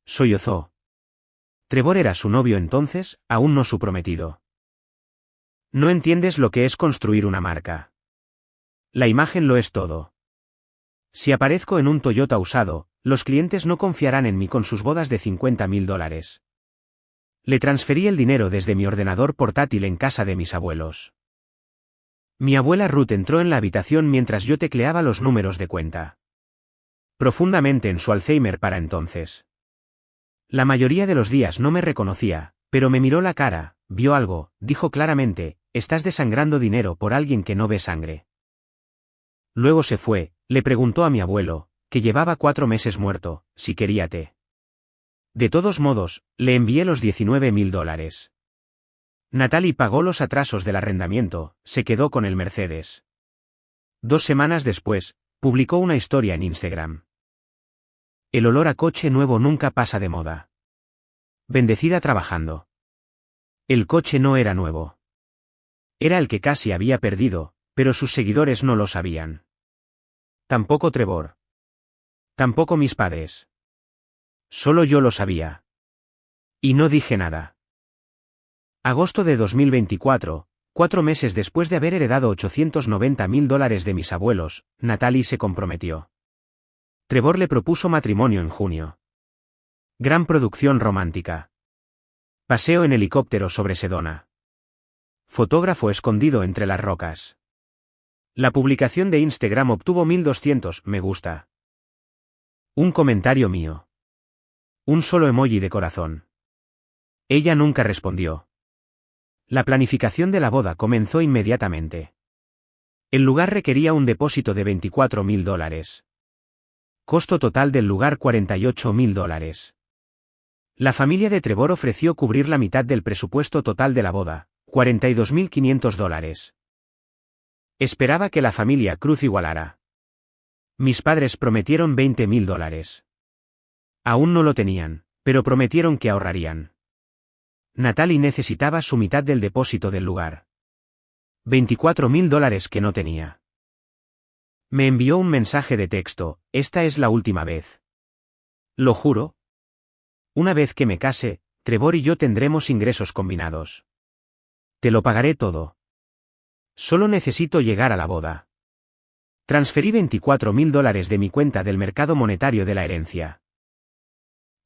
Sollozó. Trevor era su novio entonces, aún no su prometido. No entiendes lo que es construir una marca. La imagen lo es todo. Si aparezco en un Toyota usado, los clientes no confiarán en mí con sus bodas de $50.000. Le transferí el dinero desde mi ordenador portátil en casa de mis abuelos. Mi abuela Ruth entró en la habitación mientras yo tecleaba los números de cuenta. Profundamente en su Alzheimer para entonces. La mayoría de los días no me reconocía, pero me miró la cara, vio algo, dijo claramente, estás desangrando dinero por alguien que no ve sangre. Luego se fue, le preguntó a mi abuelo, que llevaba 4 meses muerto, si quería té. De todos modos, le envié los $19.000. Natalie pagó los atrasos del arrendamiento, se quedó con el Mercedes. 2 semanas después, publicó una historia en Instagram. El olor a coche nuevo nunca pasa de moda. Bendecida trabajando. El coche no era nuevo. Era el que casi había perdido, pero sus seguidores no lo sabían. Tampoco Trevor. Tampoco mis padres. Solo yo lo sabía. Y no dije nada. Agosto de 2024, 4 meses después de haber heredado $890.000 de mis abuelos, Natalie se comprometió. Trevor le propuso matrimonio en junio. Gran producción romántica. Paseo en helicóptero sobre Sedona. Fotógrafo escondido entre las rocas. La publicación de Instagram obtuvo 1.200 me gusta. Un comentario mío. Un solo emoji de corazón. Ella nunca respondió. La planificación de la boda comenzó inmediatamente. El lugar requería un depósito de $24.000. Costo total del lugar $48.000. La familia de Trevor ofreció cubrir la mitad del presupuesto total de la boda, $42.500. Esperaba que la familia Cruz igualara. Mis padres prometieron $20.000. Aún no lo tenían, pero prometieron que ahorrarían. Natalie necesitaba su mitad del depósito del lugar. $24.000 que no tenía. Me envió un mensaje de texto: esta es la última vez. Lo juro. Una vez que me case, Trevor y yo tendremos ingresos combinados. Te lo pagaré todo. Solo necesito llegar a la boda. Transferí $24.000 de mi cuenta del mercado monetario de la herencia.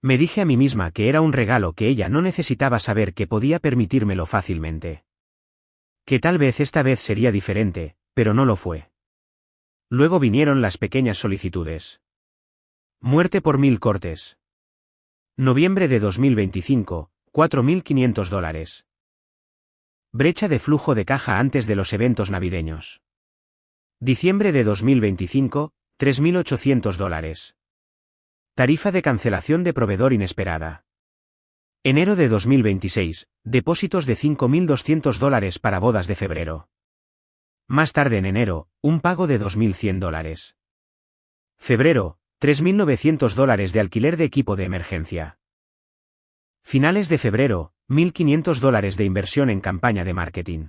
Me dije a mí misma que era un regalo que ella no necesitaba saber, que podía permitírmelo fácilmente. Que tal vez esta vez sería diferente, pero no lo fue. Luego vinieron las pequeñas solicitudes. Muerte por 1000 cortes. Noviembre de 2025, $4.500. Brecha de flujo de caja antes de los eventos navideños. Diciembre de 2025, $3.800. Tarifa de cancelación de proveedor inesperada. Enero de 2026, depósitos de $5.200 para bodas de febrero. Más tarde en enero, un pago de $2.100. Febrero, $3.900 de alquiler de equipo de emergencia. Finales de febrero, $1.500 de inversión en campaña de marketing.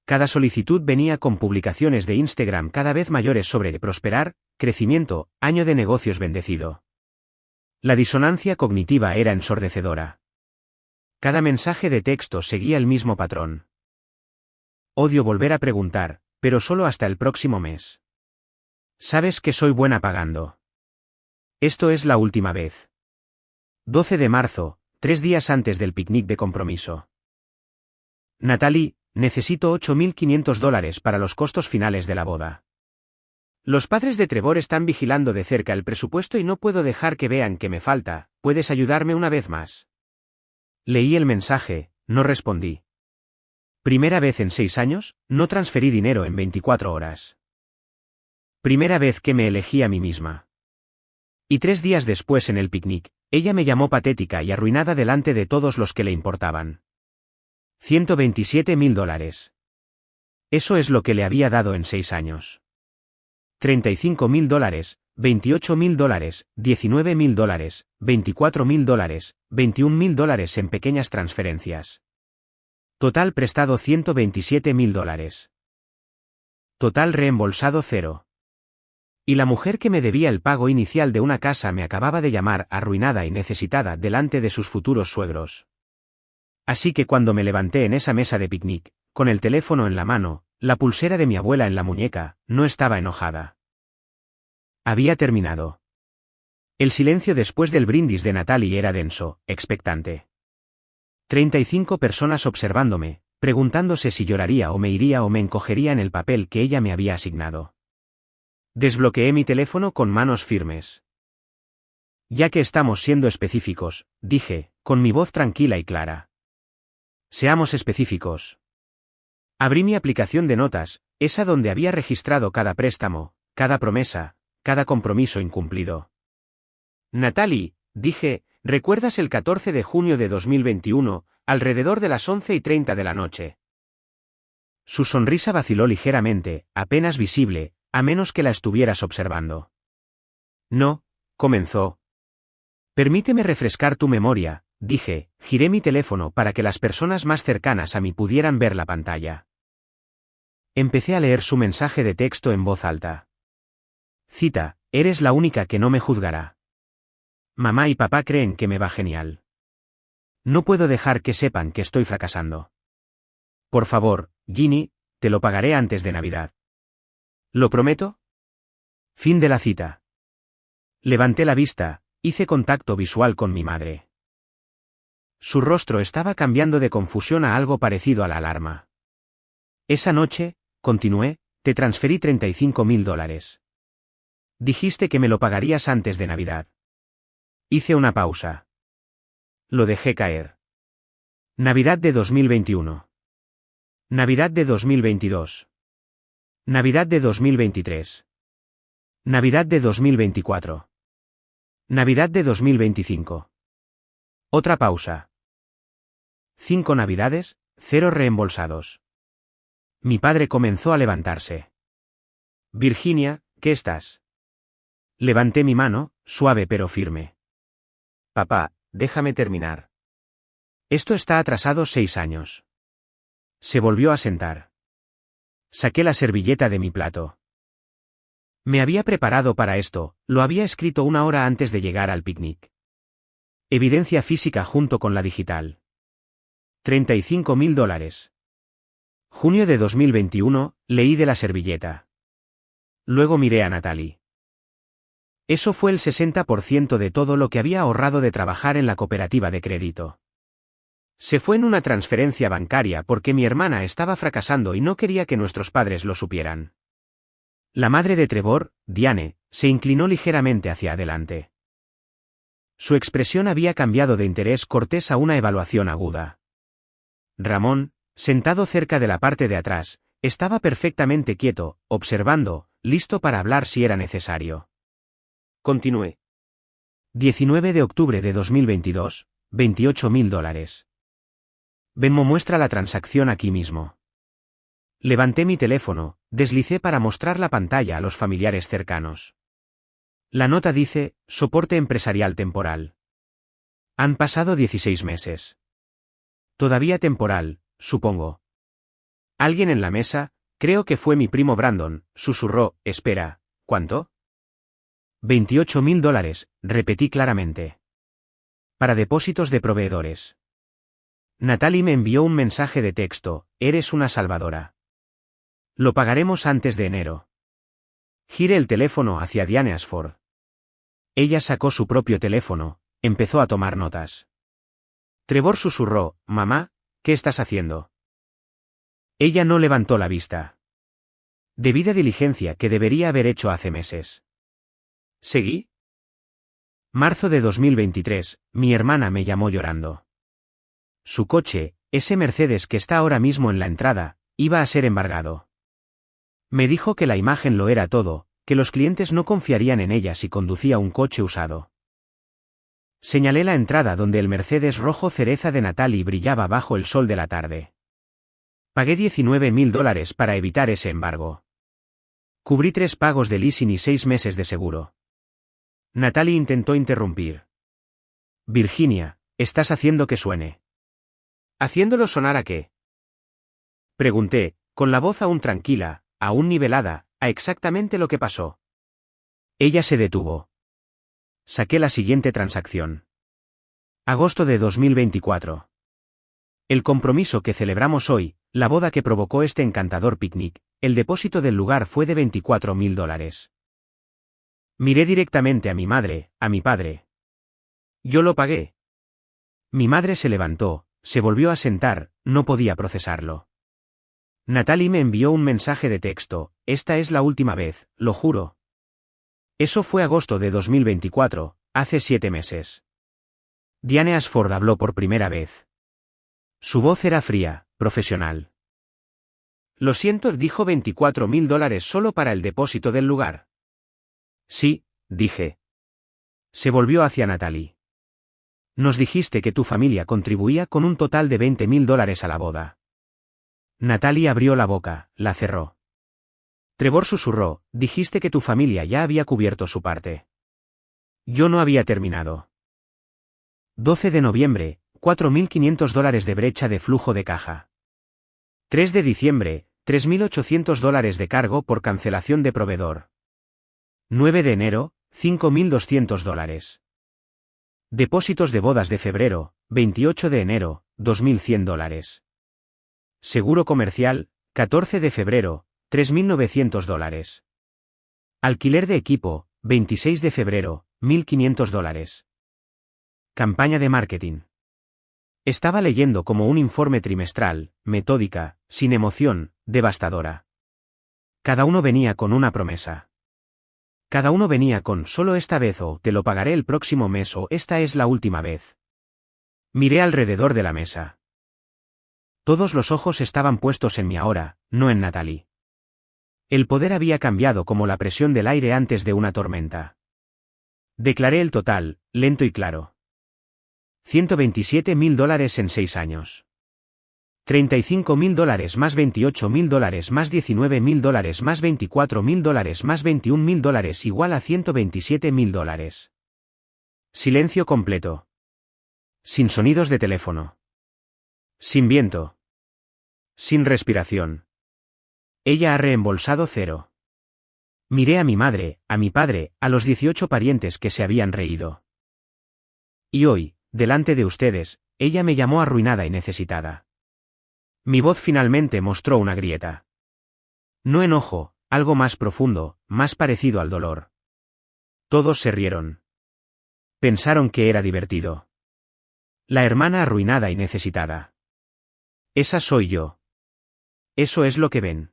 Cada solicitud venía con publicaciones de Instagram cada vez mayores sobre prosperar, crecimiento, año de negocios bendecido. La disonancia cognitiva era ensordecedora. Cada mensaje de texto seguía el mismo patrón. Odio volver a preguntar, pero solo hasta el próximo mes. Sabes que soy buena pagando. Esto es la última vez. 12 de marzo, 3 días antes del picnic de compromiso. Natalie, necesito $8.500 para los costos finales de la boda. Los padres de Trevor están vigilando de cerca el presupuesto y no puedo dejar que vean que me falta. ¿Puedes ayudarme una vez más? Leí el mensaje, no respondí. Primera vez en 6 años, no transferí dinero en 24 horas. Primera vez que me elegí a mí misma. Y 3 días después en el picnic, ella me llamó patética y arruinada delante de todos los que le importaban. $127.000. Eso es lo que le había dado en 6 años. $35.000, $28.000, $19.000, $24.000, $21.000 en pequeñas transferencias. Total prestado $127.000. Total reembolsado 0. Y la mujer que me debía el pago inicial de una casa me acababa de llamar arruinada y necesitada delante de sus futuros suegros. Así que cuando me levanté en esa mesa de picnic, con el teléfono en la mano, la pulsera de mi abuela en la muñeca, no estaba enojada. Había terminado. El silencio después del brindis de Natalie era denso, expectante. 35 personas observándome, preguntándose si lloraría o me iría o me encogería en el papel que ella me había asignado. Desbloqueé mi teléfono con manos firmes. Ya que estamos siendo específicos, dije, con mi voz tranquila y clara. Seamos específicos. Abrí mi aplicación de notas, esa donde había registrado cada préstamo, cada promesa, cada compromiso incumplido. Natalie, dije, ¿recuerdas el 14 de junio de 2021, alrededor de las 11:30 de la noche? Su sonrisa vaciló ligeramente, apenas visible, a menos que la estuvieras observando. No, comenzó. Permíteme refrescar tu memoria, dije, giré mi teléfono para que las personas más cercanas a mí pudieran ver la pantalla. Empecé a leer su mensaje de texto en voz alta. Cita, eres la única que no me juzgará. Mamá y papá creen que me va genial. No puedo dejar que sepan que estoy fracasando. Por favor, Ginny, te lo pagaré antes de Navidad. ¿Lo prometo? Fin de la cita. Levanté la vista, hice contacto visual con mi madre. Su rostro estaba cambiando de confusión a algo parecido a la alarma. Esa noche, continué, te transferí $35.000. Dijiste que me lo pagarías antes de Navidad. Hice una pausa. Lo dejé caer. Navidad de 2021. Navidad de 2022. Navidad de 2023. Navidad de 2024. Navidad de 2025. Otra pausa. 5 navidades, 0 reembolsados. Mi padre comenzó a levantarse. Virginia, ¿qué estás? Levanté mi mano, suave pero firme. Papá, déjame terminar. Esto está atrasado 6 años. Se volvió a sentar. Saqué la servilleta de mi plato. Me había preparado para esto, lo había escrito 1 hora antes de llegar al picnic. Evidencia física junto con la digital. $35.000. Junio de 2021, leí de la servilleta. Luego miré a Natalie. Eso fue el 60% de todo lo que había ahorrado de trabajar en la cooperativa de crédito. Se fue en una transferencia bancaria porque mi hermana estaba fracasando y no quería que nuestros padres lo supieran. La madre de Trevor, Diane, se inclinó ligeramente hacia adelante. Su expresión había cambiado de interés cortés a una evaluación aguda. Ramón, sentado cerca de la parte de atrás, estaba perfectamente quieto, observando, listo para hablar si era necesario. Continué. 19 de octubre de 2022, $28.000. Venmo muestra la transacción aquí mismo. Levanté mi teléfono, deslicé para mostrar la pantalla a los familiares cercanos. La nota dice, soporte empresarial temporal. Han pasado 16 meses. Todavía temporal, supongo. Alguien en la mesa, creo que fue mi primo Brandon, susurró, espera, ¿cuánto? $28.000, repetí claramente. Para depósitos de proveedores. Natalie me envió un mensaje de texto, eres una salvadora. Lo pagaremos antes de enero. Giré el teléfono hacia Diane Ashford. Ella sacó su propio teléfono, empezó a tomar notas. Trevor susurró, mamá, ¿qué estás haciendo? Ella no levantó la vista. Debida diligencia que debería haber hecho hace meses. ¿Seguí? Marzo de 2023, mi hermana me llamó llorando. Su coche, ese Mercedes que está ahora mismo en la entrada, iba a ser embargado. Me dijo que la imagen lo era todo, que los clientes no confiarían en ella si conducía un coche usado. Señalé la entrada donde el Mercedes rojo cereza de Natalie brillaba bajo el sol de la tarde. Pagué $19.000 para evitar ese embargo. Cubrí 3 pagos de leasing y 6 meses de seguro. Natalie intentó interrumpir. Virginia, estás haciendo que suene. ¿Haciéndolo sonar a qué? Pregunté, con la voz aún tranquila, aún nivelada, a exactamente lo que pasó. Ella se detuvo. Saqué la siguiente transacción. Agosto de 2024. El compromiso que celebramos hoy, la boda que provocó este encantador picnic, el depósito del lugar fue de $24.000. Miré directamente a mi madre, a mi padre. Yo lo pagué. Mi madre se levantó, se volvió a sentar, no podía procesarlo. Natalie me envió un mensaje de texto, esta es la última vez, lo juro. Eso fue agosto de 2024, hace 7 meses. Diane Ashford habló por primera vez. Su voz era fría, profesional. Lo siento, dijo $24.000 solo para el depósito del lugar. Sí, dije. Se volvió hacia Natalie. Nos dijiste que tu familia contribuía con un total de $20.000 a la boda. Natalie abrió la boca, la cerró. Trevor susurró, dijiste que tu familia ya había cubierto su parte. Yo no había terminado. 12 de noviembre, $4.500 de brecha de flujo de caja. 3 de diciembre, $3.800 de cargo por cancelación de proveedor. 9 de enero, $5.200. Depósitos de bodas de febrero, 28 de enero, $2.100. Seguro comercial, 14 de febrero, $3.900. Alquiler de equipo, 26 de febrero, $1.500. Campaña de marketing. Estaba leyendo como un informe trimestral, metódica, sin emoción, devastadora. Cada uno venía con una promesa. Cada uno venía con solo esta vez o te lo pagaré el próximo mes o esta es la última vez. Miré alrededor de la mesa. Todos los ojos estaban puestos en mí ahora, no en Natalie. El poder había cambiado como la presión del aire antes de una tormenta. Declaré el total, lento y claro. $127.000 en 6 años. $35.000 más $28.000 más $19.000 más $24.000 más $21.000 igual a $127.000. Silencio completo. Sin sonidos de teléfono. Sin viento. Sin respiración. Ella ha reembolsado 0. Miré a mi madre, a mi padre, a los 18 parientes que se habían reído. Y hoy, delante de ustedes, ella me llamó arruinada y necesitada. Mi voz finalmente mostró una grieta. No enojo, algo más profundo, más parecido al dolor. Todos se rieron. Pensaron que era divertido. La hermana arruinada y necesitada. Esa soy yo. Eso es lo que ven.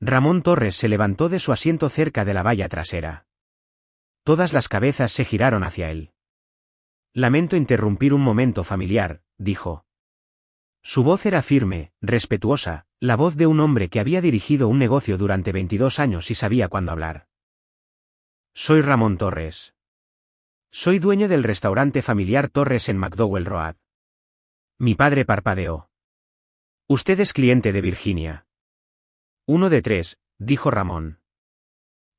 Ramón Torres se levantó de su asiento cerca de la valla trasera. Todas las cabezas se giraron hacia él. Lamento interrumpir un momento familiar, dijo. Su voz era firme, respetuosa, la voz de un hombre que había dirigido un negocio durante 22 años y sabía cuándo hablar. Soy Ramón Torres. Soy dueño del restaurante familiar Torres en McDowell Road. Mi padre parpadeó. Usted es cliente de Virginia. 1 de 3, dijo Ramón.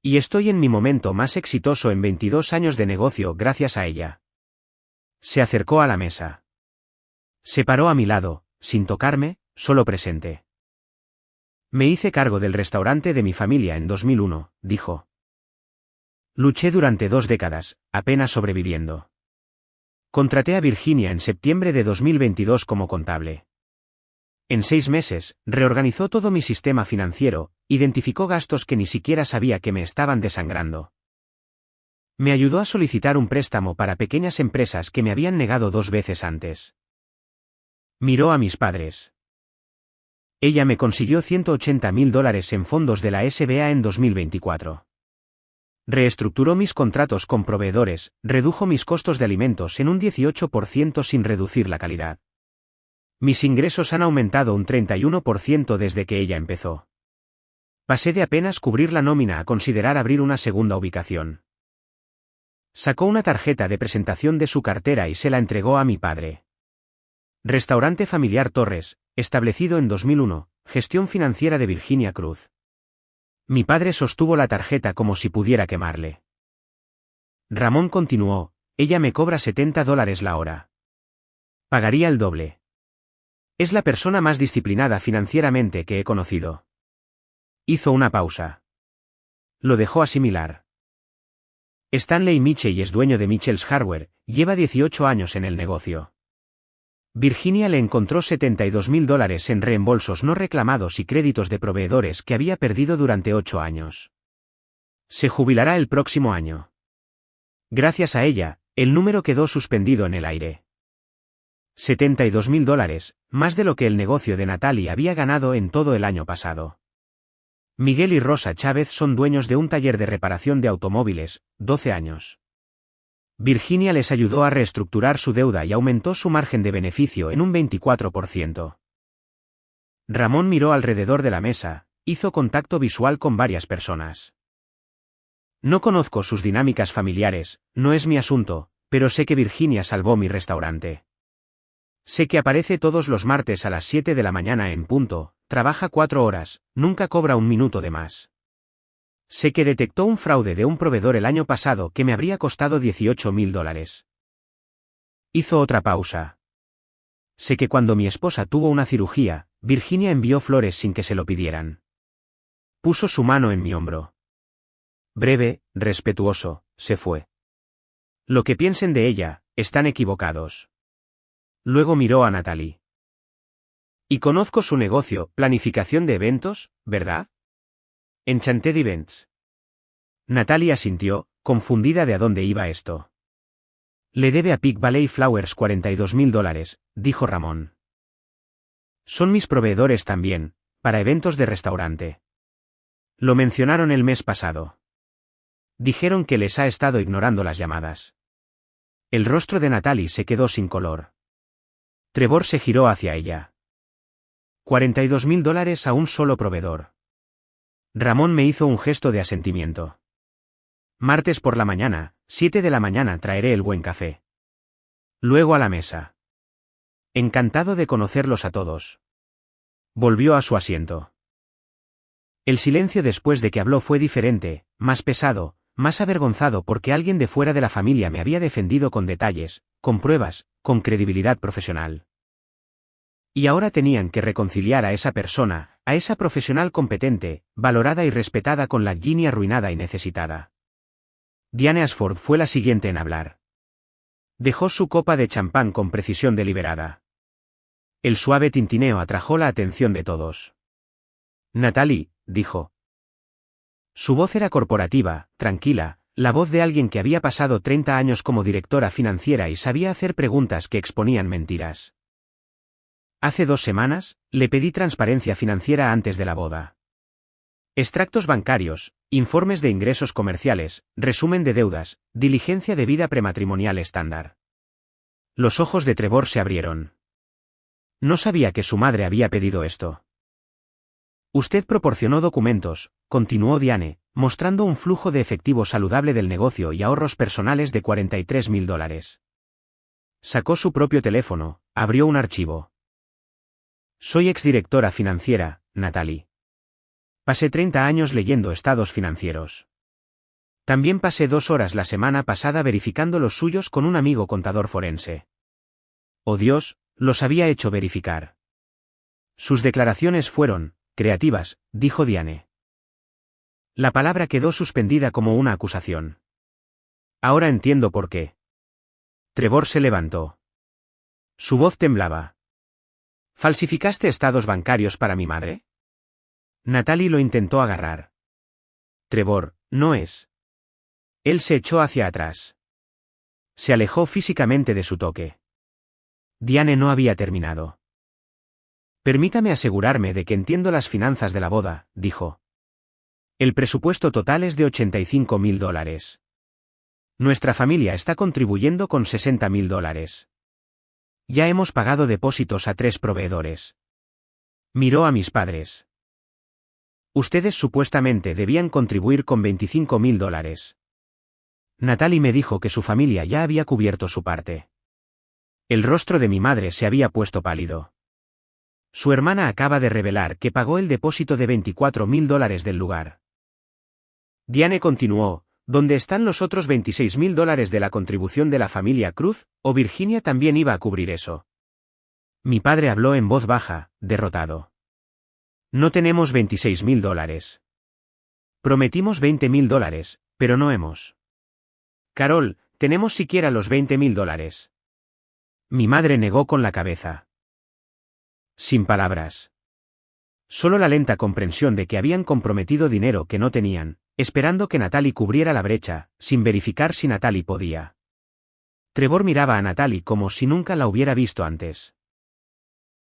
Y estoy en mi momento más exitoso en 22 años de negocio gracias a ella. Se acercó a la mesa. Se paró a mi lado, sin tocarme, solo presente. Me hice cargo del restaurante de mi familia en 2001, dijo. Luché durante 2 décadas, apenas sobreviviendo. Contraté a Virginia en septiembre de 2022 como contable. En 6 meses, reorganizó todo mi sistema financiero, identificó gastos que ni siquiera sabía que me estaban desangrando. Me ayudó a solicitar un préstamo para pequeñas empresas que me habían negado 2 veces antes. Miró a mis padres. Ella me consiguió $180.000 en fondos de la SBA en 2024. Reestructuró mis contratos con proveedores, redujo mis costos de alimentos en un 18% sin reducir la calidad. Mis ingresos han aumentado un 31% desde que ella empezó. Pasé de apenas cubrir la nómina a considerar abrir una segunda ubicación. Sacó una tarjeta de presentación de su cartera y se la entregó a mi padre. Restaurante familiar Torres, establecido en 2001, gestión financiera de Virginia Cruz. Mi padre sostuvo la tarjeta como si pudiera quemarle. Ramón continuó, ella me cobra $70 la hora. Pagaría el doble. Es la persona más disciplinada financieramente que he conocido. Hizo una pausa. Lo dejó asimilar. Stanley Mitchell es dueño de Mitchell's Hardware, lleva 18 años en el negocio. Virginia le encontró $72.000 en reembolsos no reclamados y créditos de proveedores que había perdido durante 8 años. Se jubilará el próximo año. Gracias a ella, el número quedó suspendido en el aire. $72.000, más de lo que el negocio de Natalie había ganado en todo el año pasado. Miguel y Rosa Chávez son dueños de un taller de reparación de automóviles, 12 años. Virginia les ayudó a reestructurar su deuda y aumentó su margen de beneficio en un 24%. Ramón miró alrededor de la mesa, hizo contacto visual con varias personas. No conozco sus dinámicas familiares, no es mi asunto, pero sé que Virginia salvó mi restaurante. Sé que aparece todos los martes a las 7 de la mañana en punto, trabaja 4 horas, nunca cobra un minuto de más. Sé que detectó un fraude de un proveedor el año pasado que me habría costado $18.000. Hizo otra pausa. Sé que cuando mi esposa tuvo una cirugía, Virginia envió flores sin que se lo pidieran. Puso su mano en mi hombro. Breve, respetuoso, se fue. Lo que piensen de ella, están equivocados. Luego miró a Natalie. Y conozco su negocio, planificación de eventos, ¿verdad? Enchanted Events. Natalie asintió, confundida de a dónde iba esto. Le debe a Peak Valley Flowers $42.000, dijo Ramón. Son mis proveedores también, para eventos de restaurante. Lo mencionaron el mes pasado. Dijeron que les ha estado ignorando las llamadas. El rostro de Natalie se quedó sin color. Trevor se giró hacia ella. $42.000 a un solo proveedor. Ramón me hizo un gesto de asentimiento. Martes por la mañana, 7 de la mañana traeré el buen café. Luego a la mesa. Encantado de conocerlos a todos. Volvió a su asiento. El silencio después de que habló fue diferente, más pesado, más avergonzado porque alguien de fuera de la familia me había defendido con detalles, con pruebas, con credibilidad profesional. Y ahora tenían que reconciliar a esa persona, a esa profesional competente, valorada y respetada con la Ginny arruinada y necesitada. Diane Ashford fue la siguiente en hablar. Dejó su copa de champán con precisión deliberada. El suave tintineo atrajo la atención de todos. Natalie, dijo. Su voz era corporativa, tranquila, la voz de alguien que había pasado 30 años como directora financiera y sabía hacer preguntas que exponían mentiras. Hace 2 semanas, le pedí transparencia financiera antes de la boda. Extractos bancarios, informes de ingresos comerciales, resumen de deudas, diligencia de vida prematrimonial estándar. Los ojos de Trevor se abrieron. No sabía que su madre había pedido esto. Usted proporcionó documentos, continuó Diane, mostrando un flujo de efectivo saludable del negocio y ahorros personales de $43.000. Sacó su propio teléfono, abrió un archivo. Soy exdirectora financiera, Natalie. Pasé 30 años leyendo estados financieros. También pasé 2 horas la semana pasada verificando los suyos con un amigo contador forense. Oh Dios, los había hecho verificar. Sus declaraciones fueron creativas, dijo Diane. La palabra quedó suspendida como una acusación. Ahora entiendo por qué. Trevor se levantó. Su voz temblaba. ¿Falsificaste estados bancarios para mi madre? Natalie lo intentó agarrar. Trevor, no es. Él se echó hacia atrás. Se alejó físicamente de su toque. Diane no había terminado. Permítame asegurarme de que entiendo las finanzas de la boda, dijo. El presupuesto total es de $85.000. Nuestra familia está contribuyendo con $60.000. Ya hemos pagado depósitos a 3 proveedores. Miró a mis padres. Ustedes supuestamente debían contribuir con $25.000. Natalie me dijo que su familia ya había cubierto su parte. El rostro de mi madre se había puesto pálido. Su hermana acaba de revelar que pagó el depósito de $24.000 del lugar. Diane continuó, ¿dónde están los otros $26.000 de la contribución de la familia Cruz, o Virginia también iba a cubrir eso? Mi padre habló en voz baja, derrotado. No tenemos $26.000. Prometimos $20.000, pero no hemos. Carol, ¿tenemos siquiera los $20.000? Mi madre negó con la cabeza. Sin palabras. Solo la lenta comprensión de que habían comprometido dinero que no tenían, esperando que Natalie cubriera la brecha, sin verificar si Natalie podía. Trevor miraba a Natalie como si nunca la hubiera visto antes.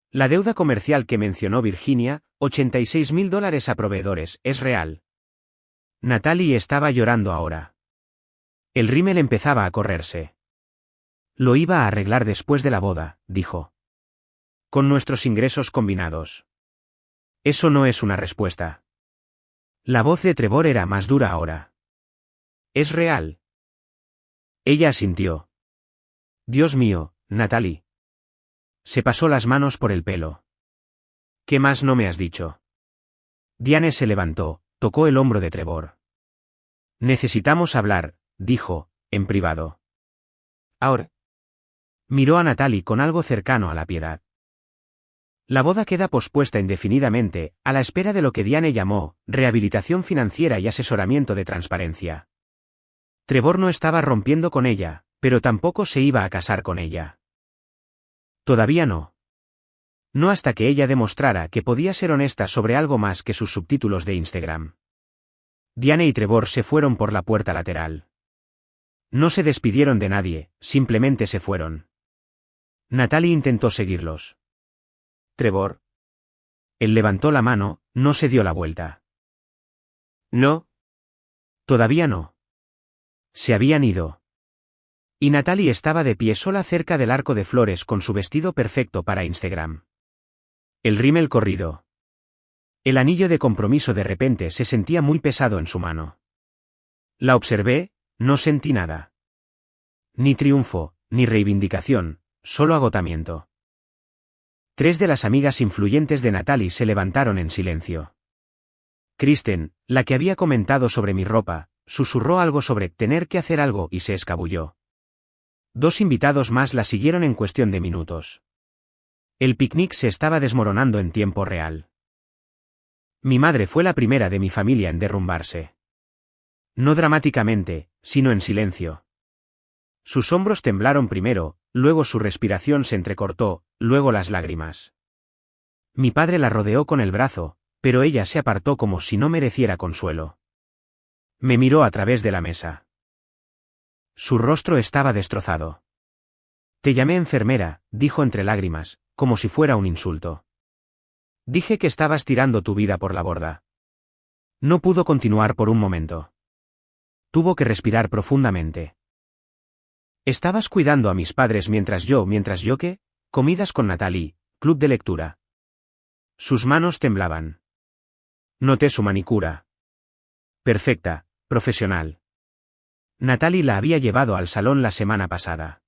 La deuda comercial que mencionó Virginia, $86.000 a proveedores, es real. Natalie estaba llorando ahora. El rímel empezaba a correrse. Lo iba a arreglar después de la boda, dijo. Con nuestros ingresos combinados. Eso no es una respuesta. La voz de Trevor era más dura ahora. ¿Es real? Ella asintió. Dios mío, Natalie. Se pasó las manos por el pelo. ¿Qué más no me has dicho? Diane se levantó, tocó el hombro de Trevor. Necesitamos hablar, dijo, en privado. Ahora. Miró a Natalie con algo cercano a la piedad. La boda queda pospuesta indefinidamente, a la espera de lo que Diane llamó rehabilitación financiera y asesoramiento de transparencia. Trevor no estaba rompiendo con ella, pero tampoco se iba a casar con ella. Todavía no. No hasta que ella demostrara que podía ser honesta sobre algo más que sus subtítulos de Instagram. Diane y Trevor se fueron por la puerta lateral. No se despidieron de nadie, simplemente se fueron. Natalie intentó seguirlos. Trevor. Él levantó la mano, no se dio la vuelta. No. Todavía no. Se habían ido. Y Natalie estaba de pie sola cerca del arco de flores con su vestido perfecto para Instagram. El rímel corrido. El anillo de compromiso de repente se sentía muy pesado en su mano. La observé, no sentí nada. Ni triunfo, ni reivindicación, solo agotamiento. 3 de las amigas influyentes de Natalie se levantaron en silencio. Kristen, la que había comentado sobre mi ropa, susurró algo sobre tener que hacer algo y se escabulló. 2 invitados más la siguieron en cuestión de minutos. El picnic se estaba desmoronando en tiempo real. Mi madre fue la primera de mi familia en derrumbarse. No dramáticamente, sino en silencio. Sus hombros temblaron primero, luego su respiración se entrecortó, luego las lágrimas. Mi padre la rodeó con el brazo, pero ella se apartó como si no mereciera consuelo. Me miró a través de la mesa. Su rostro estaba destrozado. Te llamé enfermera, dijo entre lágrimas, como si fuera un insulto. Dije que estabas tirando tu vida por la borda. No pudo continuar por un momento. Tuvo que respirar profundamente. Estabas cuidando a mis padres mientras yo qué, comidas con Natalie, club de lectura. Sus manos temblaban. Noté su manicura. Perfecta, profesional. Natalie la había llevado al salón la semana pasada.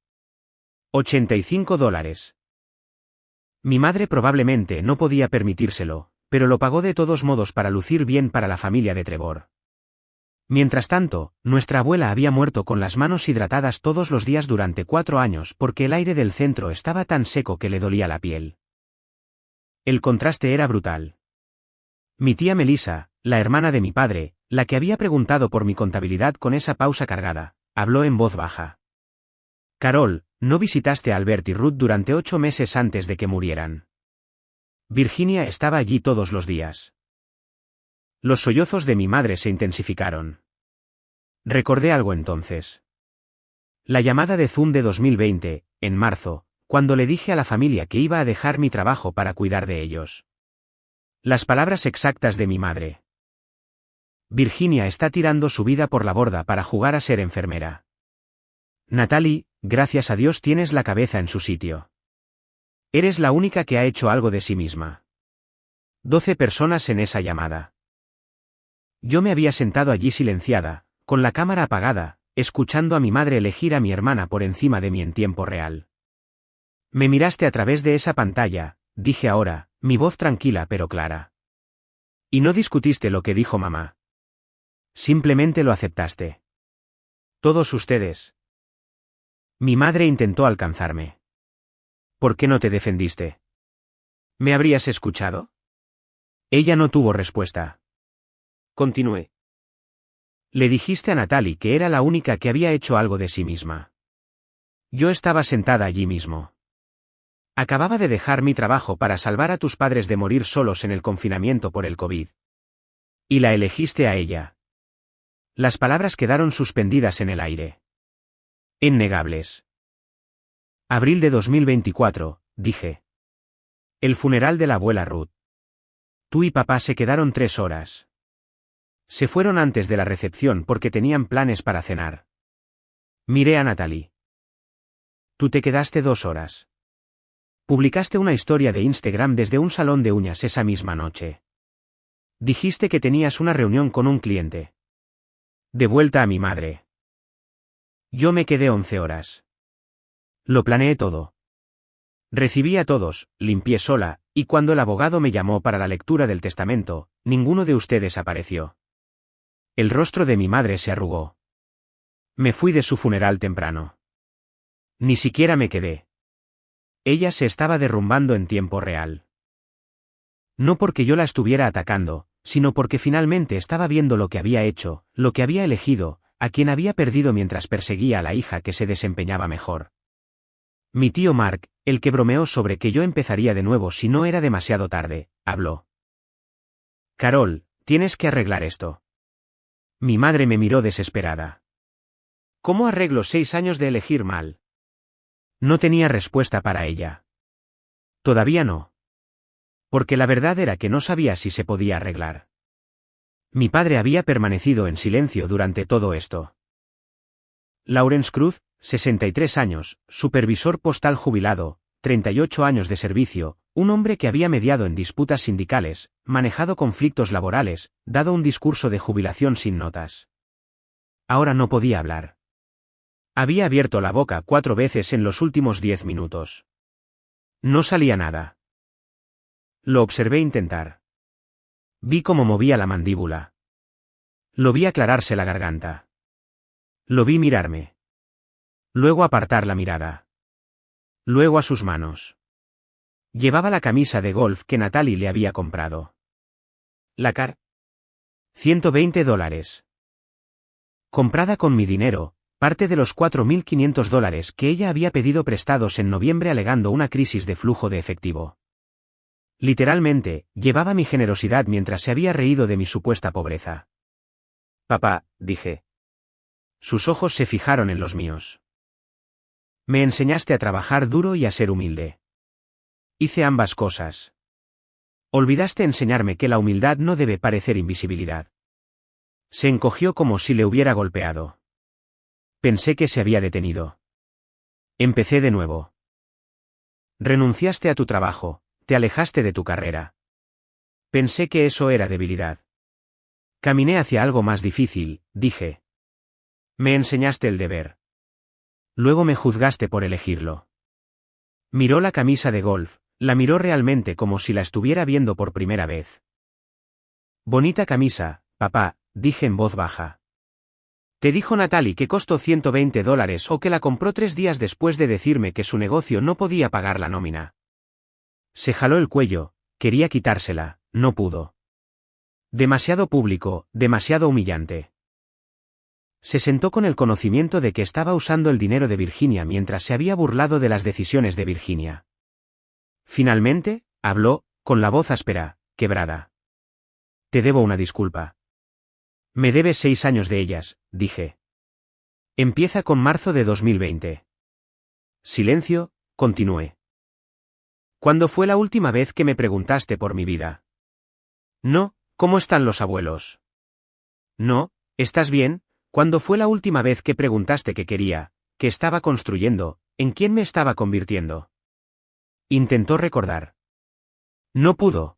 $85. Mi madre probablemente no podía permitírselo, pero lo pagó de todos modos para lucir bien para la familia de Trevor. Mientras tanto, nuestra abuela había muerto con las manos hidratadas todos los días durante 4 años porque el aire del centro estaba tan seco que le dolía la piel. El contraste era brutal. Mi tía Melissa, la hermana de mi padre, la que había preguntado por mi contabilidad con esa pausa cargada, habló en voz baja. Carol, no visitaste a Albert y Ruth durante 8 meses antes de que murieran. Virginia estaba allí todos los días. Los sollozos de mi madre se intensificaron. Recordé algo entonces. La llamada de Zoom de 2020, en marzo, cuando le dije a la familia que iba a dejar mi trabajo para cuidar de ellos. Las palabras exactas de mi madre. Virginia está tirando su vida por la borda para jugar a ser enfermera. Natalie, gracias a Dios tienes la cabeza en su sitio. Eres la única que ha hecho algo de sí misma. 12 personas en esa llamada. Yo me había sentado allí silenciada, con la cámara apagada, escuchando a mi madre elegir a mi hermana por encima de mí en tiempo real. Me miraste a través de esa pantalla, dije ahora, mi voz tranquila pero clara. Y no discutiste lo que dijo mamá. Simplemente lo aceptaste. Todos ustedes. Mi madre intentó alcanzarme. ¿Por qué no te defendiste? ¿Me habrías escuchado? Ella no tuvo respuesta. Continué. Le dijiste a Natalie que era la única que había hecho algo de sí misma. Yo estaba sentada allí mismo. Acababa de dejar mi trabajo para salvar a tus padres de morir solos en el confinamiento por el COVID. Y la elegiste a ella. Las palabras quedaron suspendidas en el aire. Innegables. Abril de 2024, dije. El funeral de la abuela Ruth. Tú y papá se quedaron 3 horas. Se fueron antes de la recepción porque tenían planes para cenar. Miré a Natalie. Tú te quedaste 2 horas. Publicaste una historia de Instagram desde un salón de uñas esa misma noche. Dijiste que tenías una reunión con un cliente. De vuelta a mi madre. Yo me quedé 11 horas. Lo planeé todo. Recibí a todos, limpié sola, y cuando el abogado me llamó para la lectura del testamento, ninguno de ustedes apareció. El rostro de mi madre se arrugó. Me fui de su funeral temprano. Ni siquiera me quedé. Ella se estaba derrumbando en tiempo real. No porque yo la estuviera atacando, sino porque finalmente estaba viendo lo que había hecho, lo que había elegido, a quien había perdido mientras perseguía a la hija que se desempeñaba mejor. Mi tío Mark, el que bromeó sobre que yo empezaría de nuevo si no era demasiado tarde, habló. Carol, tienes que arreglar esto. Mi madre me miró desesperada. ¿Cómo arreglo 6 años de elegir mal? No tenía respuesta para ella. Todavía no. Porque la verdad era que no sabía si se podía arreglar. Mi padre había permanecido en silencio durante todo esto. Lawrence Cruz, 63 años, supervisor postal jubilado, 38 años de servicio, un hombre que había mediado en disputas sindicales, manejado conflictos laborales, dado un discurso de jubilación sin notas. Ahora no podía hablar. Había abierto la boca 4 veces en los últimos 10 minutos. No salía nada. Lo observé intentar. Vi cómo movía la mandíbula. Lo vi aclararse la garganta. Lo vi mirarme. Luego apartar la mirada. Luego a sus manos. Llevaba la camisa de golf que Natalie le había comprado. La car. $120. Comprada con mi dinero, parte de los $4.500 que ella había pedido prestados en noviembre alegando una crisis de flujo de efectivo. Literalmente, llevaba mi generosidad mientras se había reído de mi supuesta pobreza. Papá, dije. Sus ojos se fijaron en los míos. Me enseñaste a trabajar duro y a ser humilde. Hice ambas cosas. Olvidaste enseñarme que la humildad no debe parecer invisibilidad. Se encogió como si le hubiera golpeado. Pensé que se había detenido. Empecé de nuevo. Renunciaste a tu trabajo, te alejaste de tu carrera. Pensé que eso era debilidad. Caminé hacia algo más difícil, dije. Me enseñaste el deber. Luego me juzgaste por elegirlo. Miró la camisa de golf, la miró realmente como si la estuviera viendo por primera vez. Bonita camisa, papá, dije en voz baja. ¿Te dijo Natalie que costó $120 o que la compró 3 días después de decirme que su negocio no podía pagar la nómina? Se jaló el cuello, quería quitársela, no pudo. Demasiado público, demasiado humillante. Se sentó con el conocimiento de que estaba usando el dinero de Virginia mientras se había burlado de las decisiones de Virginia. Finalmente, habló, con la voz áspera, quebrada. Te debo una disculpa. Me debes 6 años de ellas, dije. Empieza con marzo de 2020. Silencio, continué. ¿Cuándo fue la última vez que me preguntaste por mi vida? No, ¿cómo están los abuelos? No, ¿estás bien? ¿Cuándo fue la última vez que preguntaste qué quería, qué estaba construyendo, en quién me estaba convirtiendo? Intentó recordar. No pudo.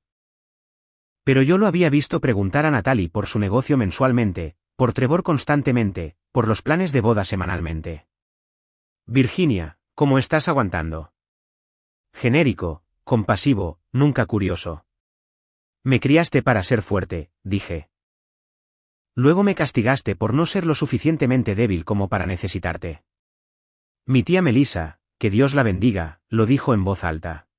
Pero yo lo había visto preguntar a Natalie por su negocio mensualmente, por Trevor constantemente, por los planes de boda semanalmente. Virginia, ¿cómo estás aguantando? Genérico, compasivo, nunca curioso. Me criaste para ser fuerte, dije. Luego me castigaste por no ser lo suficientemente débil como para necesitarte. Mi tía Melissa, que Dios la bendiga, lo dijo en voz alta.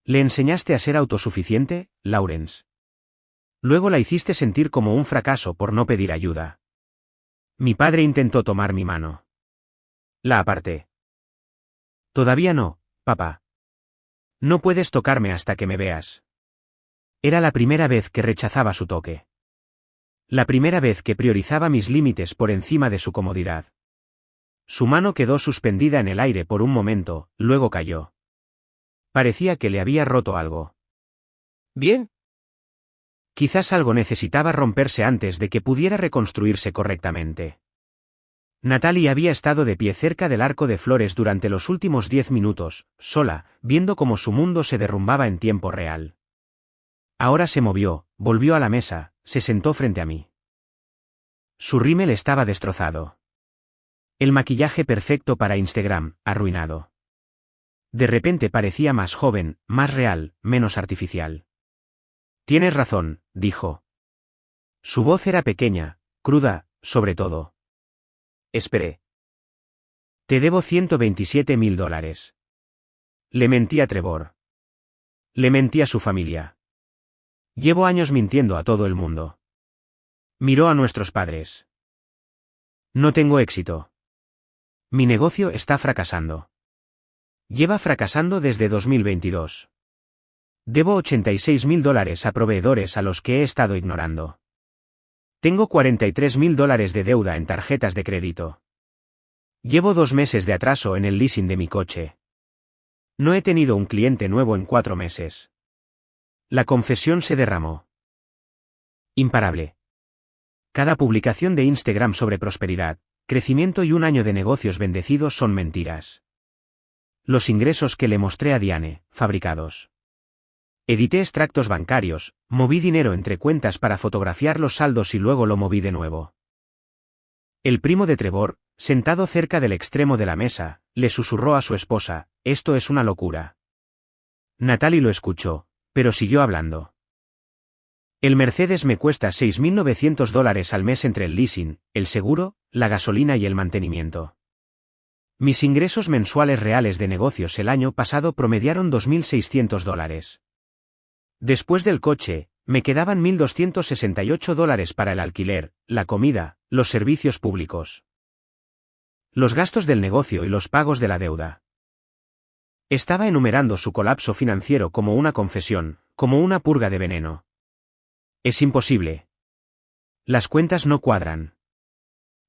¿Le enseñaste a ser autosuficiente, Lawrence? Luego la hiciste sentir como un fracaso por no pedir ayuda. Mi padre intentó tomar mi mano. La aparté. Todavía no, papá. No puedes tocarme hasta que me veas. Era la primera vez que rechazaba su toque. La primera vez que priorizaba mis límites por encima de su comodidad. Su mano quedó suspendida en el aire por un momento, luego cayó. Parecía que le había roto algo. ¿Bien? Quizás algo necesitaba romperse antes de que pudiera reconstruirse correctamente. Natalie había estado de pie cerca del arco de flores durante los últimos 10 minutos, sola, viendo cómo su mundo se derrumbaba en tiempo real. Ahora se movió, volvió a la mesa, se sentó frente a mí. Su rímel estaba destrozado. El maquillaje perfecto para Instagram, arruinado. De repente parecía más joven, más real, menos artificial. Tienes razón, dijo. Su voz era pequeña, cruda, sobre todo. Esperé. Te debo $127.000. Le mentí a Trevor. Le mentí a su familia. Llevo años mintiendo a todo el mundo. Miró a nuestros padres. No tengo éxito. Mi negocio está fracasando. Lleva fracasando desde 2022. Debo $86.000 a proveedores a los que he estado ignorando. Tengo $43.000 de deuda en tarjetas de crédito. Llevo 2 meses de atraso en el leasing de mi coche. No he tenido un cliente nuevo en 4 meses. La confesión se derramó. Imparable. Cada publicación de Instagram sobre prosperidad, crecimiento y un año de negocios bendecidos son mentiras. Los ingresos que le mostré a Diane, fabricados. Edité extractos bancarios, moví dinero entre cuentas para fotografiar los saldos y luego lo moví de nuevo. El primo de Trevor, sentado cerca del extremo de la mesa, le susurró a su esposa, «Esto es una locura». Natalie lo escuchó, pero siguió hablando. El Mercedes me cuesta $6.900 al mes entre el leasing, el seguro, la gasolina y el mantenimiento. Mis ingresos mensuales reales de negocios el año pasado promediaron $2.600. Después del coche, me quedaban $1.268 para el alquiler, la comida, los servicios públicos, los gastos del negocio y los pagos de la deuda. Estaba enumerando su colapso financiero como una confesión, como una purga de veneno. Es imposible. Las cuentas no cuadran.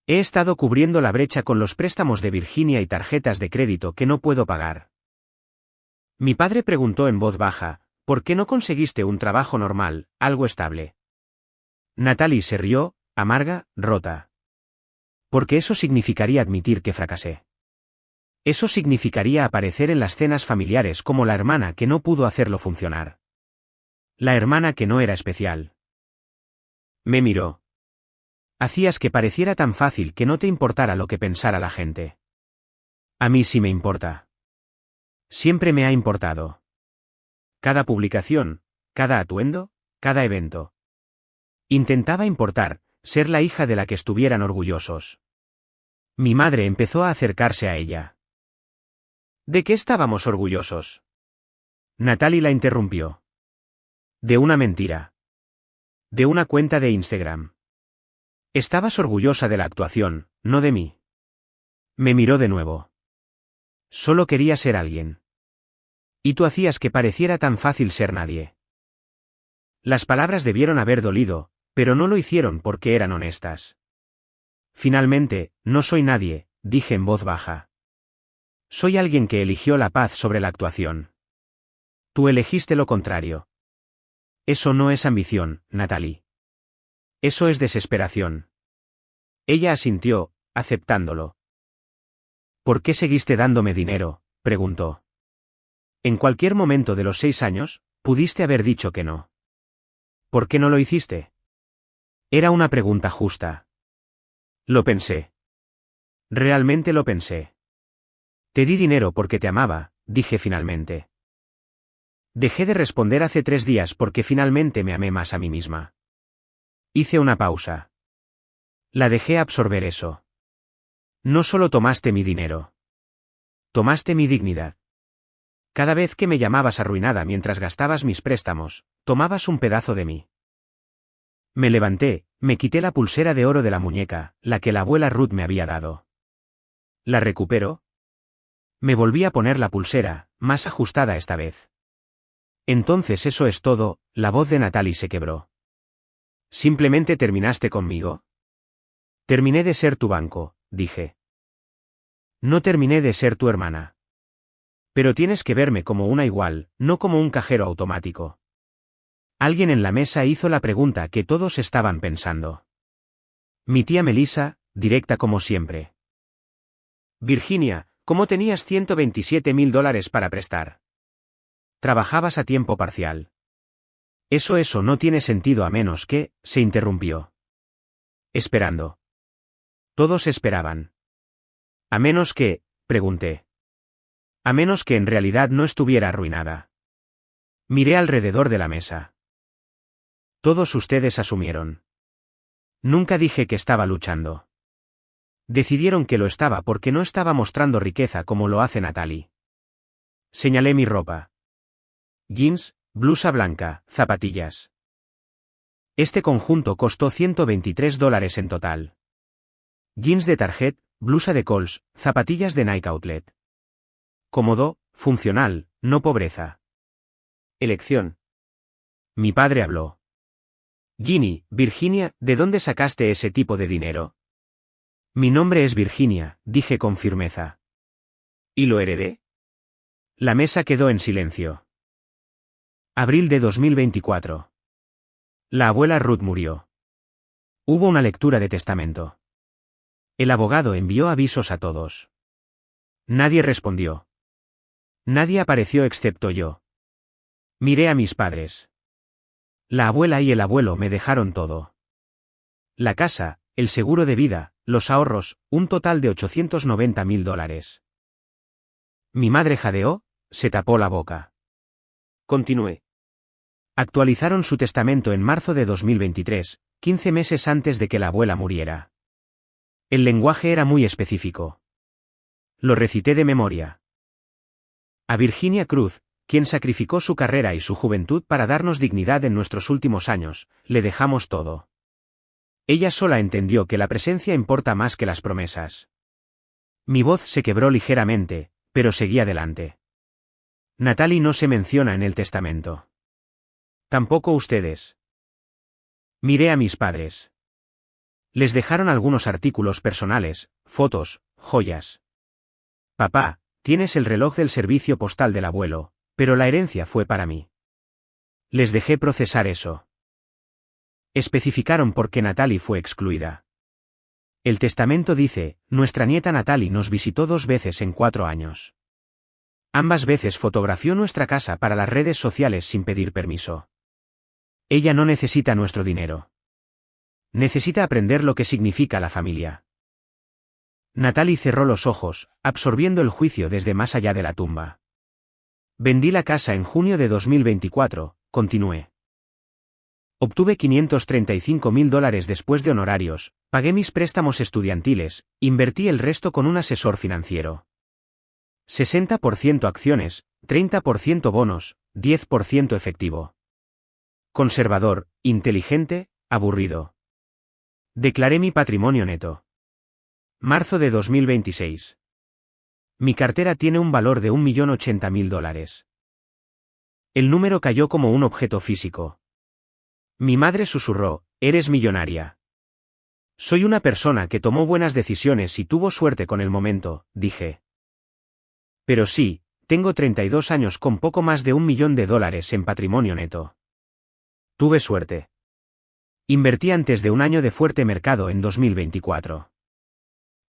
He estado cubriendo la brecha con los préstamos de Virginia y tarjetas de crédito que no puedo pagar. Mi padre preguntó en voz baja, ¿por qué no conseguiste un trabajo normal, algo estable? Natalie se rió, amarga, rota. Porque eso significaría admitir que fracasé. Eso significaría aparecer en las cenas familiares como la hermana que no pudo hacerlo funcionar. La hermana que no era especial. Me miró. Hacías que pareciera tan fácil que no te importara lo que pensara la gente. A mí sí me importa. Siempre me ha importado. Cada publicación, cada atuendo, cada evento. Intentaba importar, ser la hija de la que estuvieran orgullosos. Mi madre empezó a acercarse a ella. ¿De qué estábamos orgullosos? Natalie la interrumpió. De una mentira. De una cuenta de Instagram. Estabas orgullosa de la actuación, no de mí. Me miró de nuevo. Solo quería ser alguien. Y tú hacías que pareciera tan fácil ser nadie. Las palabras debieron haber dolido, pero no lo hicieron porque eran honestas. Finalmente, no soy nadie, dije en voz baja. Soy alguien que eligió la paz sobre la actuación. Tú elegiste lo contrario. Eso no es ambición, Natalie. Eso es desesperación. Ella asintió, aceptándolo. ¿Por qué seguiste dándome dinero?, preguntó. En cualquier momento de los 6 años, pudiste haber dicho que no. ¿Por qué no lo hiciste? Era una pregunta justa. Lo pensé. Realmente lo pensé. Te di dinero porque te amaba, dije finalmente. Dejé de responder hace 3 días porque finalmente me amé más a mí misma. Hice una pausa. La dejé absorber eso. No solo tomaste mi dinero. Tomaste mi dignidad. Cada vez que me llamabas arruinada mientras gastabas mis préstamos, tomabas un pedazo de mí. Me levanté, me quité la pulsera de oro de la muñeca, la que la abuela Ruth me había dado. ¿La recupero? Me volví a poner la pulsera, más ajustada esta vez. Entonces eso es todo, la voz de Natalie se quebró. ¿Simplemente terminaste conmigo? Terminé de ser tu banco, dije. No terminé de ser tu hermana. Pero tienes que verme como una igual, no como un cajero automático. Alguien en la mesa hizo la pregunta que todos estaban pensando. Mi tía Melissa, directa como siempre. Virginia, ¿cómo tenías $127.000 para prestar? Trabajabas a tiempo parcial. Eso no tiene sentido a menos que, se interrumpió. Esperando. Todos esperaban. A menos que, pregunté. A menos que en realidad no estuviera arruinada. Miré alrededor de la mesa. Todos ustedes asumieron. Nunca dije que estaba luchando. Decidieron que lo estaba porque no estaba mostrando riqueza como lo hace Natalie. Señalé mi ropa. Jeans, blusa blanca, zapatillas. Este conjunto costó $123 en total. Jeans de Target, blusa de Kohl's, zapatillas de Nike Outlet. Cómodo, funcional, no pobreza. Elección. Mi padre habló. Ginny, Virginia, ¿de dónde sacaste ese tipo de dinero? Mi nombre es Virginia, dije con firmeza. ¿Y lo heredé? La mesa quedó en silencio. Abril de 2024. La abuela Ruth murió. Hubo una lectura de testamento. El abogado envió avisos a todos. Nadie respondió. Nadie apareció excepto yo. Miré a mis padres. La abuela y el abuelo me dejaron todo. La casa, el seguro de vida, los ahorros, un total de $890.000. Mi madre jadeó, se tapó la boca. Continué. Actualizaron su testamento en marzo de 2023, 15 meses antes de que la abuela muriera. El lenguaje era muy específico. Lo recité de memoria. A Virginia Cruz, quien sacrificó su carrera y su juventud para darnos dignidad en nuestros últimos años, le dejamos todo. Ella sola entendió que la presencia importa más que las promesas. Mi voz se quebró ligeramente, pero seguí adelante. Natalie no se menciona en el testamento. Tampoco ustedes. Miré a mis padres. Les dejaron algunos artículos personales, fotos, joyas. Papá, tienes el reloj del servicio postal del abuelo, pero la herencia fue para mí. Les dejé procesar eso. Especificaron por qué Natalie fue excluida. El testamento dice, nuestra nieta Natalie nos visitó 2 veces en 4 años. Ambas veces fotografió nuestra casa para las redes sociales sin pedir permiso. Ella no necesita nuestro dinero. Necesita aprender lo que significa la familia. Natalie cerró los ojos, absorbiendo el juicio desde más allá de la tumba. Vendí la casa en junio de 2024, continué. Obtuve $535.000 después de honorarios, pagué mis préstamos estudiantiles, invertí el resto con un asesor financiero. 60% acciones, 30% bonos, 10% efectivo. Conservador, inteligente, aburrido. Declaré mi patrimonio neto. Marzo de 2026. Mi cartera tiene un valor de $1.080.000. El número cayó como un objeto físico. Mi madre susurró, eres millonaria. Soy una persona que tomó buenas decisiones y tuvo suerte con el momento, dije. Pero sí, tengo 32 años con poco más de $1 millón en patrimonio neto. Tuve suerte. Invertí antes de un año de fuerte mercado en 2024.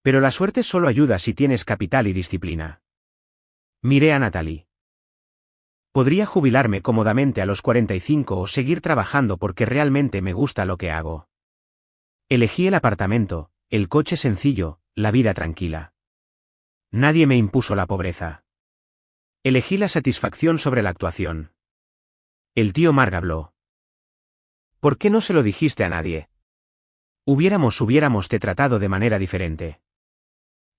Pero la suerte solo ayuda si tienes capital y disciplina. Miré a Natalie. Podría jubilarme cómodamente a los 45 o seguir trabajando porque realmente me gusta lo que hago. Elegí el apartamento, el coche sencillo, la vida tranquila. Nadie me impuso la pobreza. Elegí la satisfacción sobre la actuación. El tío Marg habló. ¿Por qué no se lo dijiste a nadie? Hubiéramos te tratado de manera diferente.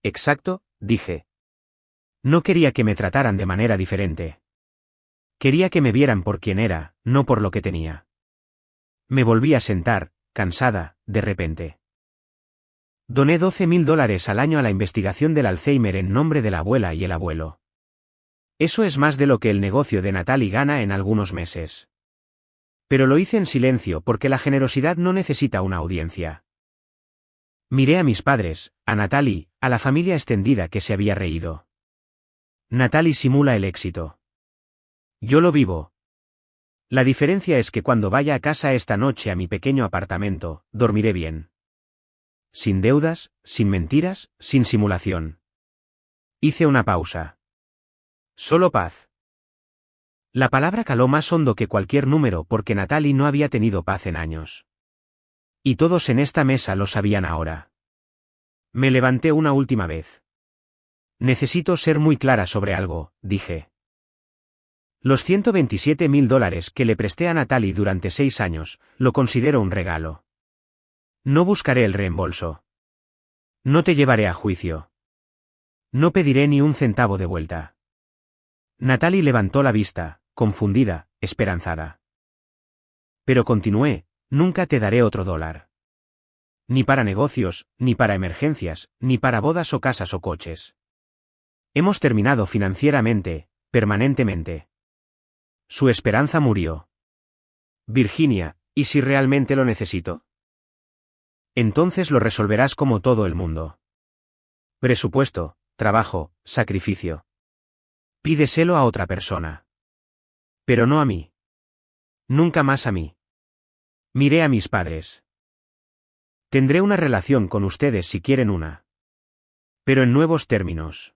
Exacto, dije. No quería que me trataran de manera diferente. Quería que me vieran por quien era, no por lo que tenía. Me volví a sentar, cansada, de repente. Doné $12.000 al año a la investigación del Alzheimer en nombre de la abuela y el abuelo. Eso es más de lo que el negocio de Natalie gana en algunos meses. Pero lo hice en silencio porque la generosidad no necesita una audiencia. Miré a mis padres, a Natalie, a la familia extendida que se había reído. Natalie simula el éxito. Yo lo vivo. La diferencia es que cuando vaya a casa esta noche a mi pequeño apartamento, dormiré bien. Sin deudas, sin mentiras, sin simulación. Hice una pausa. Solo paz. La palabra caló más hondo que cualquier número porque Natalie no había tenido paz en años. Y todos en esta mesa lo sabían ahora. Me levanté una última vez. Necesito ser muy clara sobre algo, dije. Los $127.000 que le presté a Natalie durante 6 años, lo considero un regalo. No buscaré el reembolso. No te llevaré a juicio. No pediré ni un centavo de vuelta. Natalie levantó la vista, confundida, esperanzada. Pero continué, nunca te daré otro $1. Ni para negocios, ni para emergencias, ni para bodas o casas o coches. Hemos terminado financieramente, permanentemente. Su esperanza murió. Virginia, ¿y si realmente lo necesito? Entonces lo resolverás como todo el mundo. Presupuesto, trabajo, sacrificio. Pídeselo a otra persona. Pero no a mí. Nunca más a mí. Miré a mis padres. Tendré una relación con ustedes si quieren una. Pero en nuevos términos.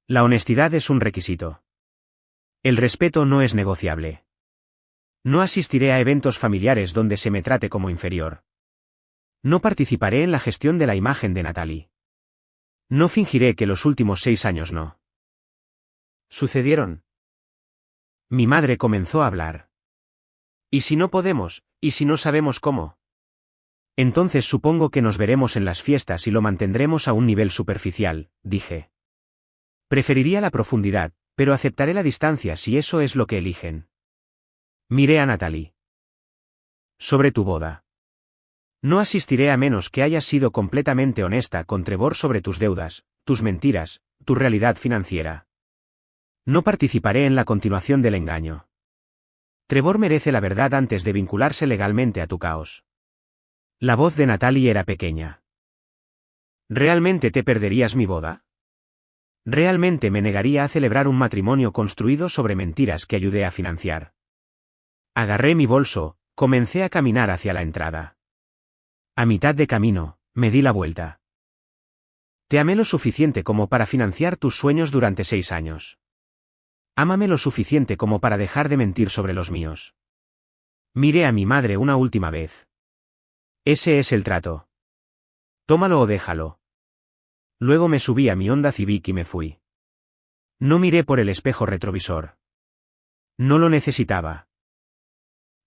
La honestidad es un requisito. El respeto no es negociable. No asistiré a eventos familiares donde se me trate como inferior. No participaré en la gestión de la imagen de Natalie. No fingiré que los últimos 6 años no sucedieron. Mi madre comenzó a hablar. ¿Y si no podemos? ¿Y si no sabemos cómo? Entonces supongo que nos veremos en las fiestas y lo mantendremos a un nivel superficial, dije. Preferiría la profundidad, pero aceptaré la distancia si eso es lo que eligen. Miré a Natalie. Sobre tu boda. No asistiré a menos que hayas sido completamente honesta con Trevor sobre tus deudas, tus mentiras, tu realidad financiera. No participaré en la continuación del engaño. Trevor merece la verdad antes de vincularse legalmente a tu caos. La voz de Natalie era pequeña. ¿Realmente te perderías mi boda? ¿Realmente me negaría a celebrar un matrimonio construido sobre mentiras que ayudé a financiar? Agarré mi bolso, comencé a caminar hacia la entrada. A mitad de camino, me di la vuelta. Te amé lo suficiente como para financiar tus sueños durante 6 años. Ámame lo suficiente como para dejar de mentir sobre los míos. Miré a mi madre una última vez. Ese es el trato. Tómalo o déjalo. Luego me subí a mi Honda Civic y me fui. No miré por el espejo retrovisor. No lo necesitaba.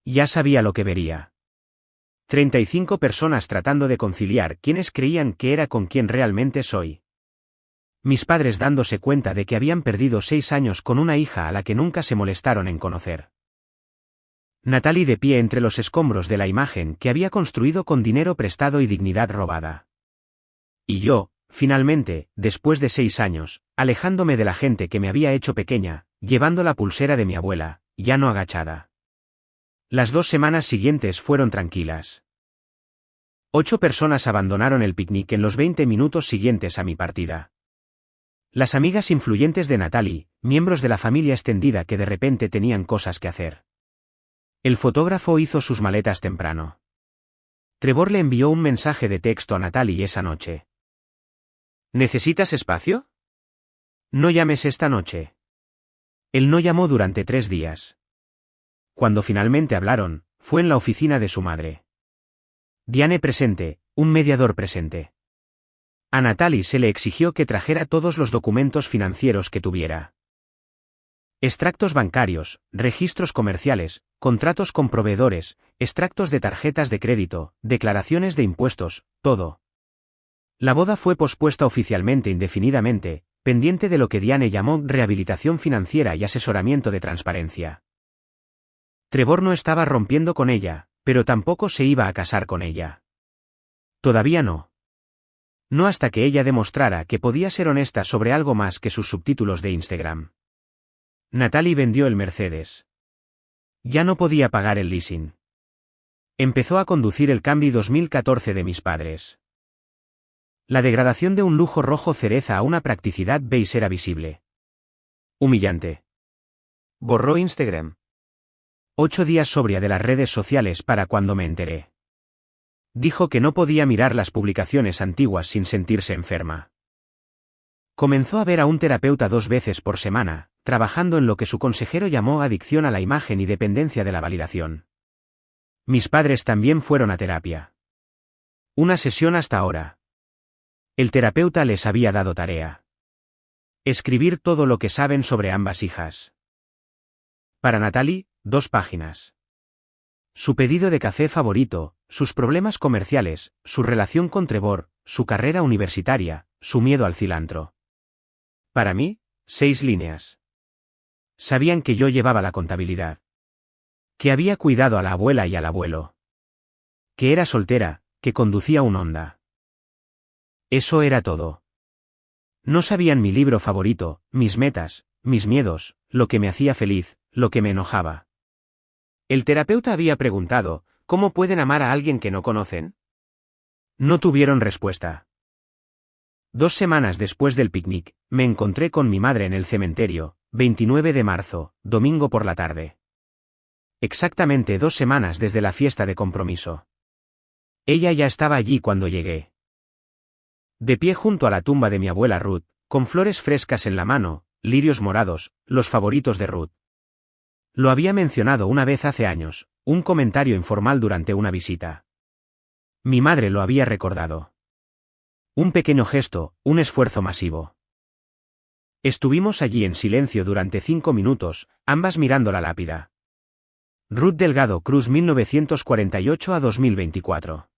Ya sabía lo que vería. 35 personas tratando de conciliar quienes creían que era con quien realmente soy. Mis padres dándose cuenta de que habían perdido 6 años con una hija a la que nunca se molestaron en conocer. Natalie de pie entre los escombros de la imagen que había construido con dinero prestado y dignidad robada. Y yo, finalmente, después de 6 años, alejándome de la gente que me había hecho pequeña, llevando la pulsera de mi abuela, ya no agachada. Las 2 semanas siguientes fueron tranquilas. 8 personas abandonaron el picnic en los 20 minutos siguientes a mi partida. Las amigas influyentes de Natalie, miembros de la familia extendida que de repente tenían cosas que hacer. El fotógrafo hizo sus maletas temprano. Trevor le envió un mensaje de texto a Natalie esa noche. ¿Necesitas espacio? No llames esta noche. Él no llamó durante 3 días. Cuando finalmente hablaron, fue en la oficina de su madre. Diane presente, un mediador presente. A Natalie se le exigió que trajera todos los documentos financieros que tuviera. Extractos bancarios, registros comerciales, contratos con proveedores, extractos de tarjetas de crédito, declaraciones de impuestos, todo. La boda fue pospuesta oficialmente indefinidamente, pendiente de lo que Diane llamó rehabilitación financiera y asesoramiento de transparencia. Trevor no estaba rompiendo con ella, pero tampoco se iba a casar con ella. Todavía no. No hasta que ella demostrara que podía ser honesta sobre algo más que sus subtítulos de Instagram. Natalie vendió el Mercedes. Ya no podía pagar el leasing. Empezó a conducir el Camry 2014 de mis padres. La degradación de un lujo rojo cereza a una practicidad beige era visible. Humillante. Borró Instagram. 8 días sobria de las redes sociales para cuando me enteré. Dijo que no podía mirar las publicaciones antiguas sin sentirse enferma. Comenzó a ver a un terapeuta 2 veces por semana, trabajando en lo que su consejero llamó adicción a la imagen y dependencia de la validación. Mis padres también fueron a terapia. Una sesión hasta ahora. El terapeuta les había dado tarea. Escribir todo lo que saben sobre ambas hijas. Para Natalie, 2 páginas. Su pedido de café favorito, sus problemas comerciales, su relación con Trevor, su carrera universitaria, su miedo al cilantro. Para mí, 6 líneas. Sabían que yo llevaba la contabilidad. Que había cuidado a la abuela y al abuelo. Que era soltera, que conducía un Honda. Eso era todo. No sabían mi libro favorito, mis metas, mis miedos, lo que me hacía feliz, lo que me enojaba. El terapeuta había preguntado, ¿cómo pueden amar a alguien que no conocen? No tuvieron respuesta. 2 semanas después del picnic, me encontré con mi madre en el cementerio, 29 de marzo, domingo por la tarde. Exactamente 2 semanas desde la fiesta de compromiso. Ella ya estaba allí cuando llegué. De pie junto a la tumba de mi abuela Ruth, con flores frescas en la mano, lirios morados, los favoritos de Ruth. Lo había mencionado una vez hace años, un comentario informal durante una visita. Mi madre lo había recordado. Un pequeño gesto, un esfuerzo masivo. Estuvimos allí en silencio durante 5 minutos, ambas mirando la lápida. Ruth Delgado Cruz 1948 a 2024.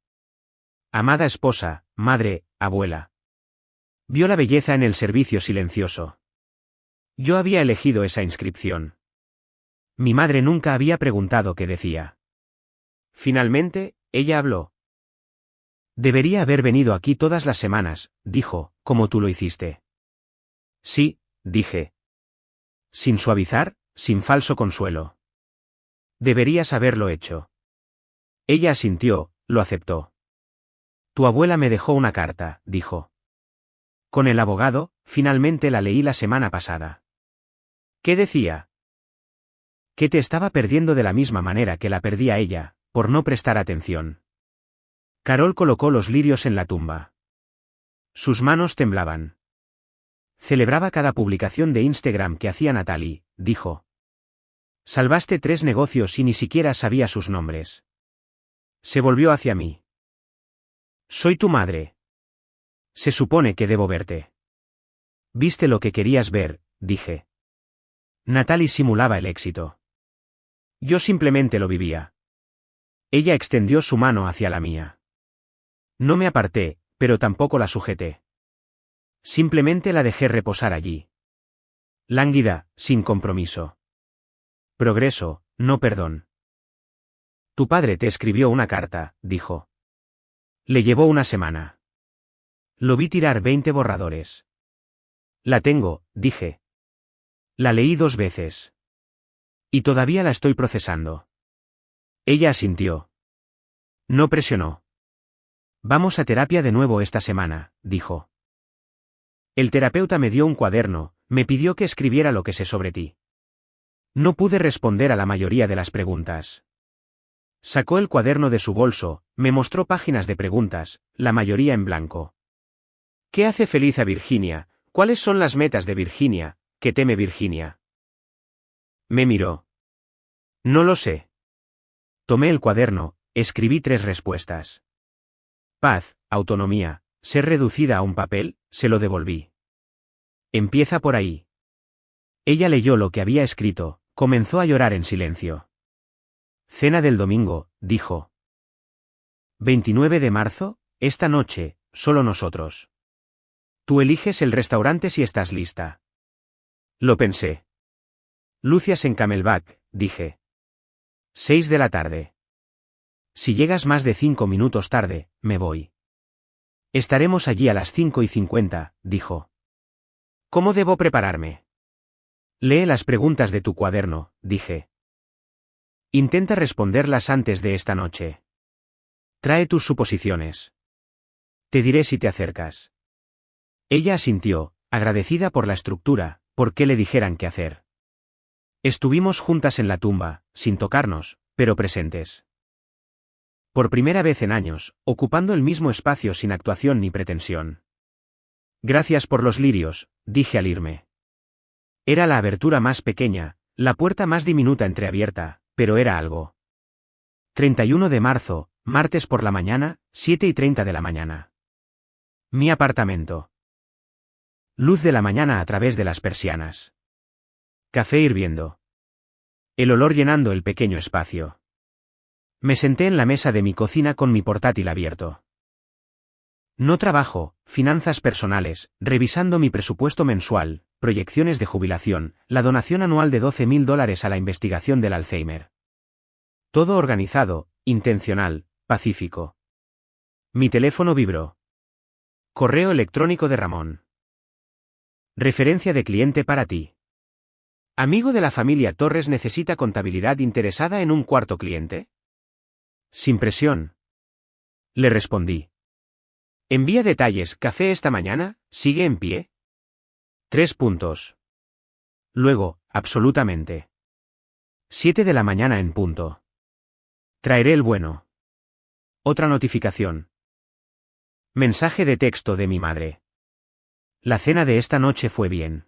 Amada esposa, madre, abuela. Vio la belleza en el servicio silencioso. Yo había elegido esa inscripción. Mi madre nunca había preguntado qué decía. Finalmente, ella habló. Debería haber venido aquí todas las semanas, dijo, como tú lo hiciste. Sí, dije. Sin suavizar, sin falso consuelo. Deberías haberlo hecho. Ella asintió, lo aceptó. Tu abuela me dejó una carta, dijo. Con el abogado, finalmente la leí la semana pasada. ¿Qué decía? Que te estaba perdiendo de la misma manera que la perdía ella, por no prestar atención. Carol colocó los lirios en la tumba. Sus manos temblaban. Celebraba cada publicación de Instagram que hacía Natalie, dijo. Salvaste 3 negocios y ni siquiera sabía sus nombres. Se volvió hacia mí. Soy tu madre. Se supone que debo verte. Viste lo que querías ver, dije. Natalie simulaba el éxito. Yo simplemente lo vivía. Ella extendió su mano hacia la mía. No me aparté, pero tampoco la sujeté. Simplemente la dejé reposar allí. Lánguida, sin compromiso. Progreso, no perdón. Tu padre te escribió una carta, dijo. Le llevó una semana. Lo vi tirar 20 borradores. La tengo, dije. La leí 2 veces. Y todavía la estoy procesando. Ella asintió. No presionó. Vamos a terapia de nuevo esta semana, dijo. El terapeuta me dio un cuaderno, me pidió que escribiera lo que sé sobre ti. No pude responder a la mayoría de las preguntas. Sacó el cuaderno de su bolso, me mostró páginas de preguntas, la mayoría en blanco. ¿Qué hace feliz a Virginia? ¿Cuáles son las metas de Virginia? ¿Qué teme Virginia? Me miró. No lo sé. Tomé el cuaderno, escribí 3 respuestas. Paz, autonomía, ser reducida a un papel, se lo devolví. Empieza por ahí. Ella leyó lo que había escrito, comenzó a llorar en silencio. Cena del domingo, dijo. 29 de marzo, esta noche, solo nosotros. Tú eliges el restaurante si estás lista. Lo pensé. Lucias en Camelback, dije. 6 de la tarde. Si llegas más de 5 minutos tarde, me voy. Estaremos allí a las 5:50, dijo. ¿Cómo debo prepararme? Lee las preguntas de tu cuaderno, dije. Intenta responderlas antes de esta noche. Trae tus suposiciones. Te diré si te acercas. Ella asintió, agradecida por la estructura, por qué le dijeran qué hacer. Estuvimos juntas en la tumba, sin tocarnos, pero presentes. Por primera vez en años, ocupando el mismo espacio sin actuación ni pretensión. Gracias por los lirios, dije al irme. Era la abertura más pequeña, la puerta más diminuta entreabierta, pero era algo. 31 de marzo, martes por la mañana, 7:30 de la mañana. Mi apartamento. Luz de la mañana a través de las persianas. Café hirviendo. El olor llenando el pequeño espacio. Me senté en la mesa de mi cocina con mi portátil abierto. No trabajo, finanzas personales, revisando mi presupuesto mensual, proyecciones de jubilación, la donación anual de $12.000 a la investigación del Alzheimer. Todo organizado, intencional, pacífico. Mi teléfono vibró. Correo electrónico de Ramón. Referencia de cliente para ti. ¿Amigo de la familia Torres necesita contabilidad interesada en un cuarto cliente? Sin presión. Le respondí. Envía detalles, café esta mañana, ¿sigue en pie? 3 puntos. Luego, absolutamente. 7 de la mañana en punto. Traeré el bueno. Otra notificación. Mensaje de texto de mi madre. La cena de esta noche fue bien.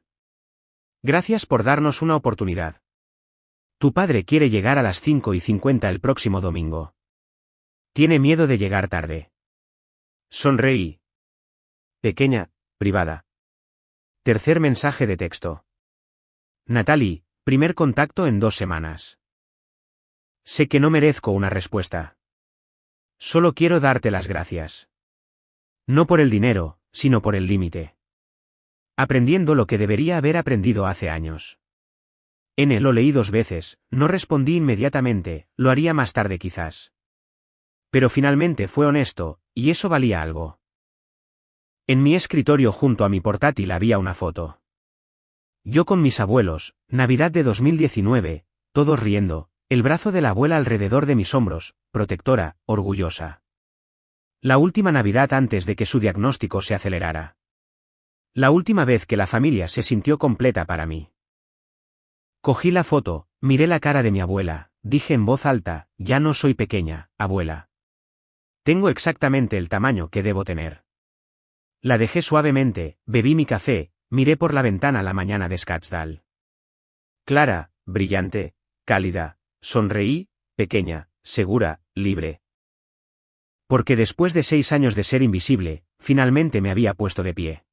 Gracias por darnos una oportunidad. Tu padre quiere llegar a las 5:50 el próximo domingo. Tiene miedo de llegar tarde. Sonreí. Pequeña, privada. Tercer mensaje de texto. Natalie, primer contacto en 2 semanas. Sé que no merezco una respuesta. Solo quiero darte las gracias. No por el dinero, sino por el límite. Aprendiendo lo que debería haber aprendido hace años. Lo leí 2 veces, no respondí inmediatamente, lo haría más tarde quizás. Pero finalmente fue honesto, y eso valía algo. En mi escritorio junto a mi portátil había una foto. Yo con mis abuelos, Navidad de 2019, todos riendo, el brazo de la abuela alrededor de mis hombros, protectora, orgullosa. La última Navidad antes de que su diagnóstico se acelerara. La última vez que la familia se sintió completa para mí. Cogí la foto, miré la cara de mi abuela, dije en voz alta, ya no soy pequeña, abuela. Tengo exactamente el tamaño que debo tener. La dejé suavemente, bebí mi café, miré por la ventana la mañana de Scottsdale. Clara, brillante, cálida, sonreí, pequeña, segura, libre. Porque después de 6 años de ser invisible, finalmente me había puesto de pie.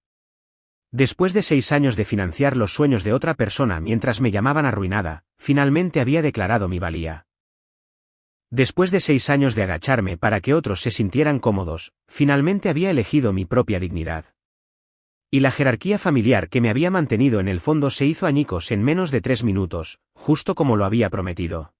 Después de 6 años de financiar los sueños de otra persona mientras me llamaban arruinada, finalmente había declarado mi valía. Después de 6 años de agacharme para que otros se sintieran cómodos, finalmente había elegido mi propia dignidad. Y la jerarquía familiar que me había mantenido en el fondo se hizo añicos en menos de 3 minutos, justo como lo había prometido.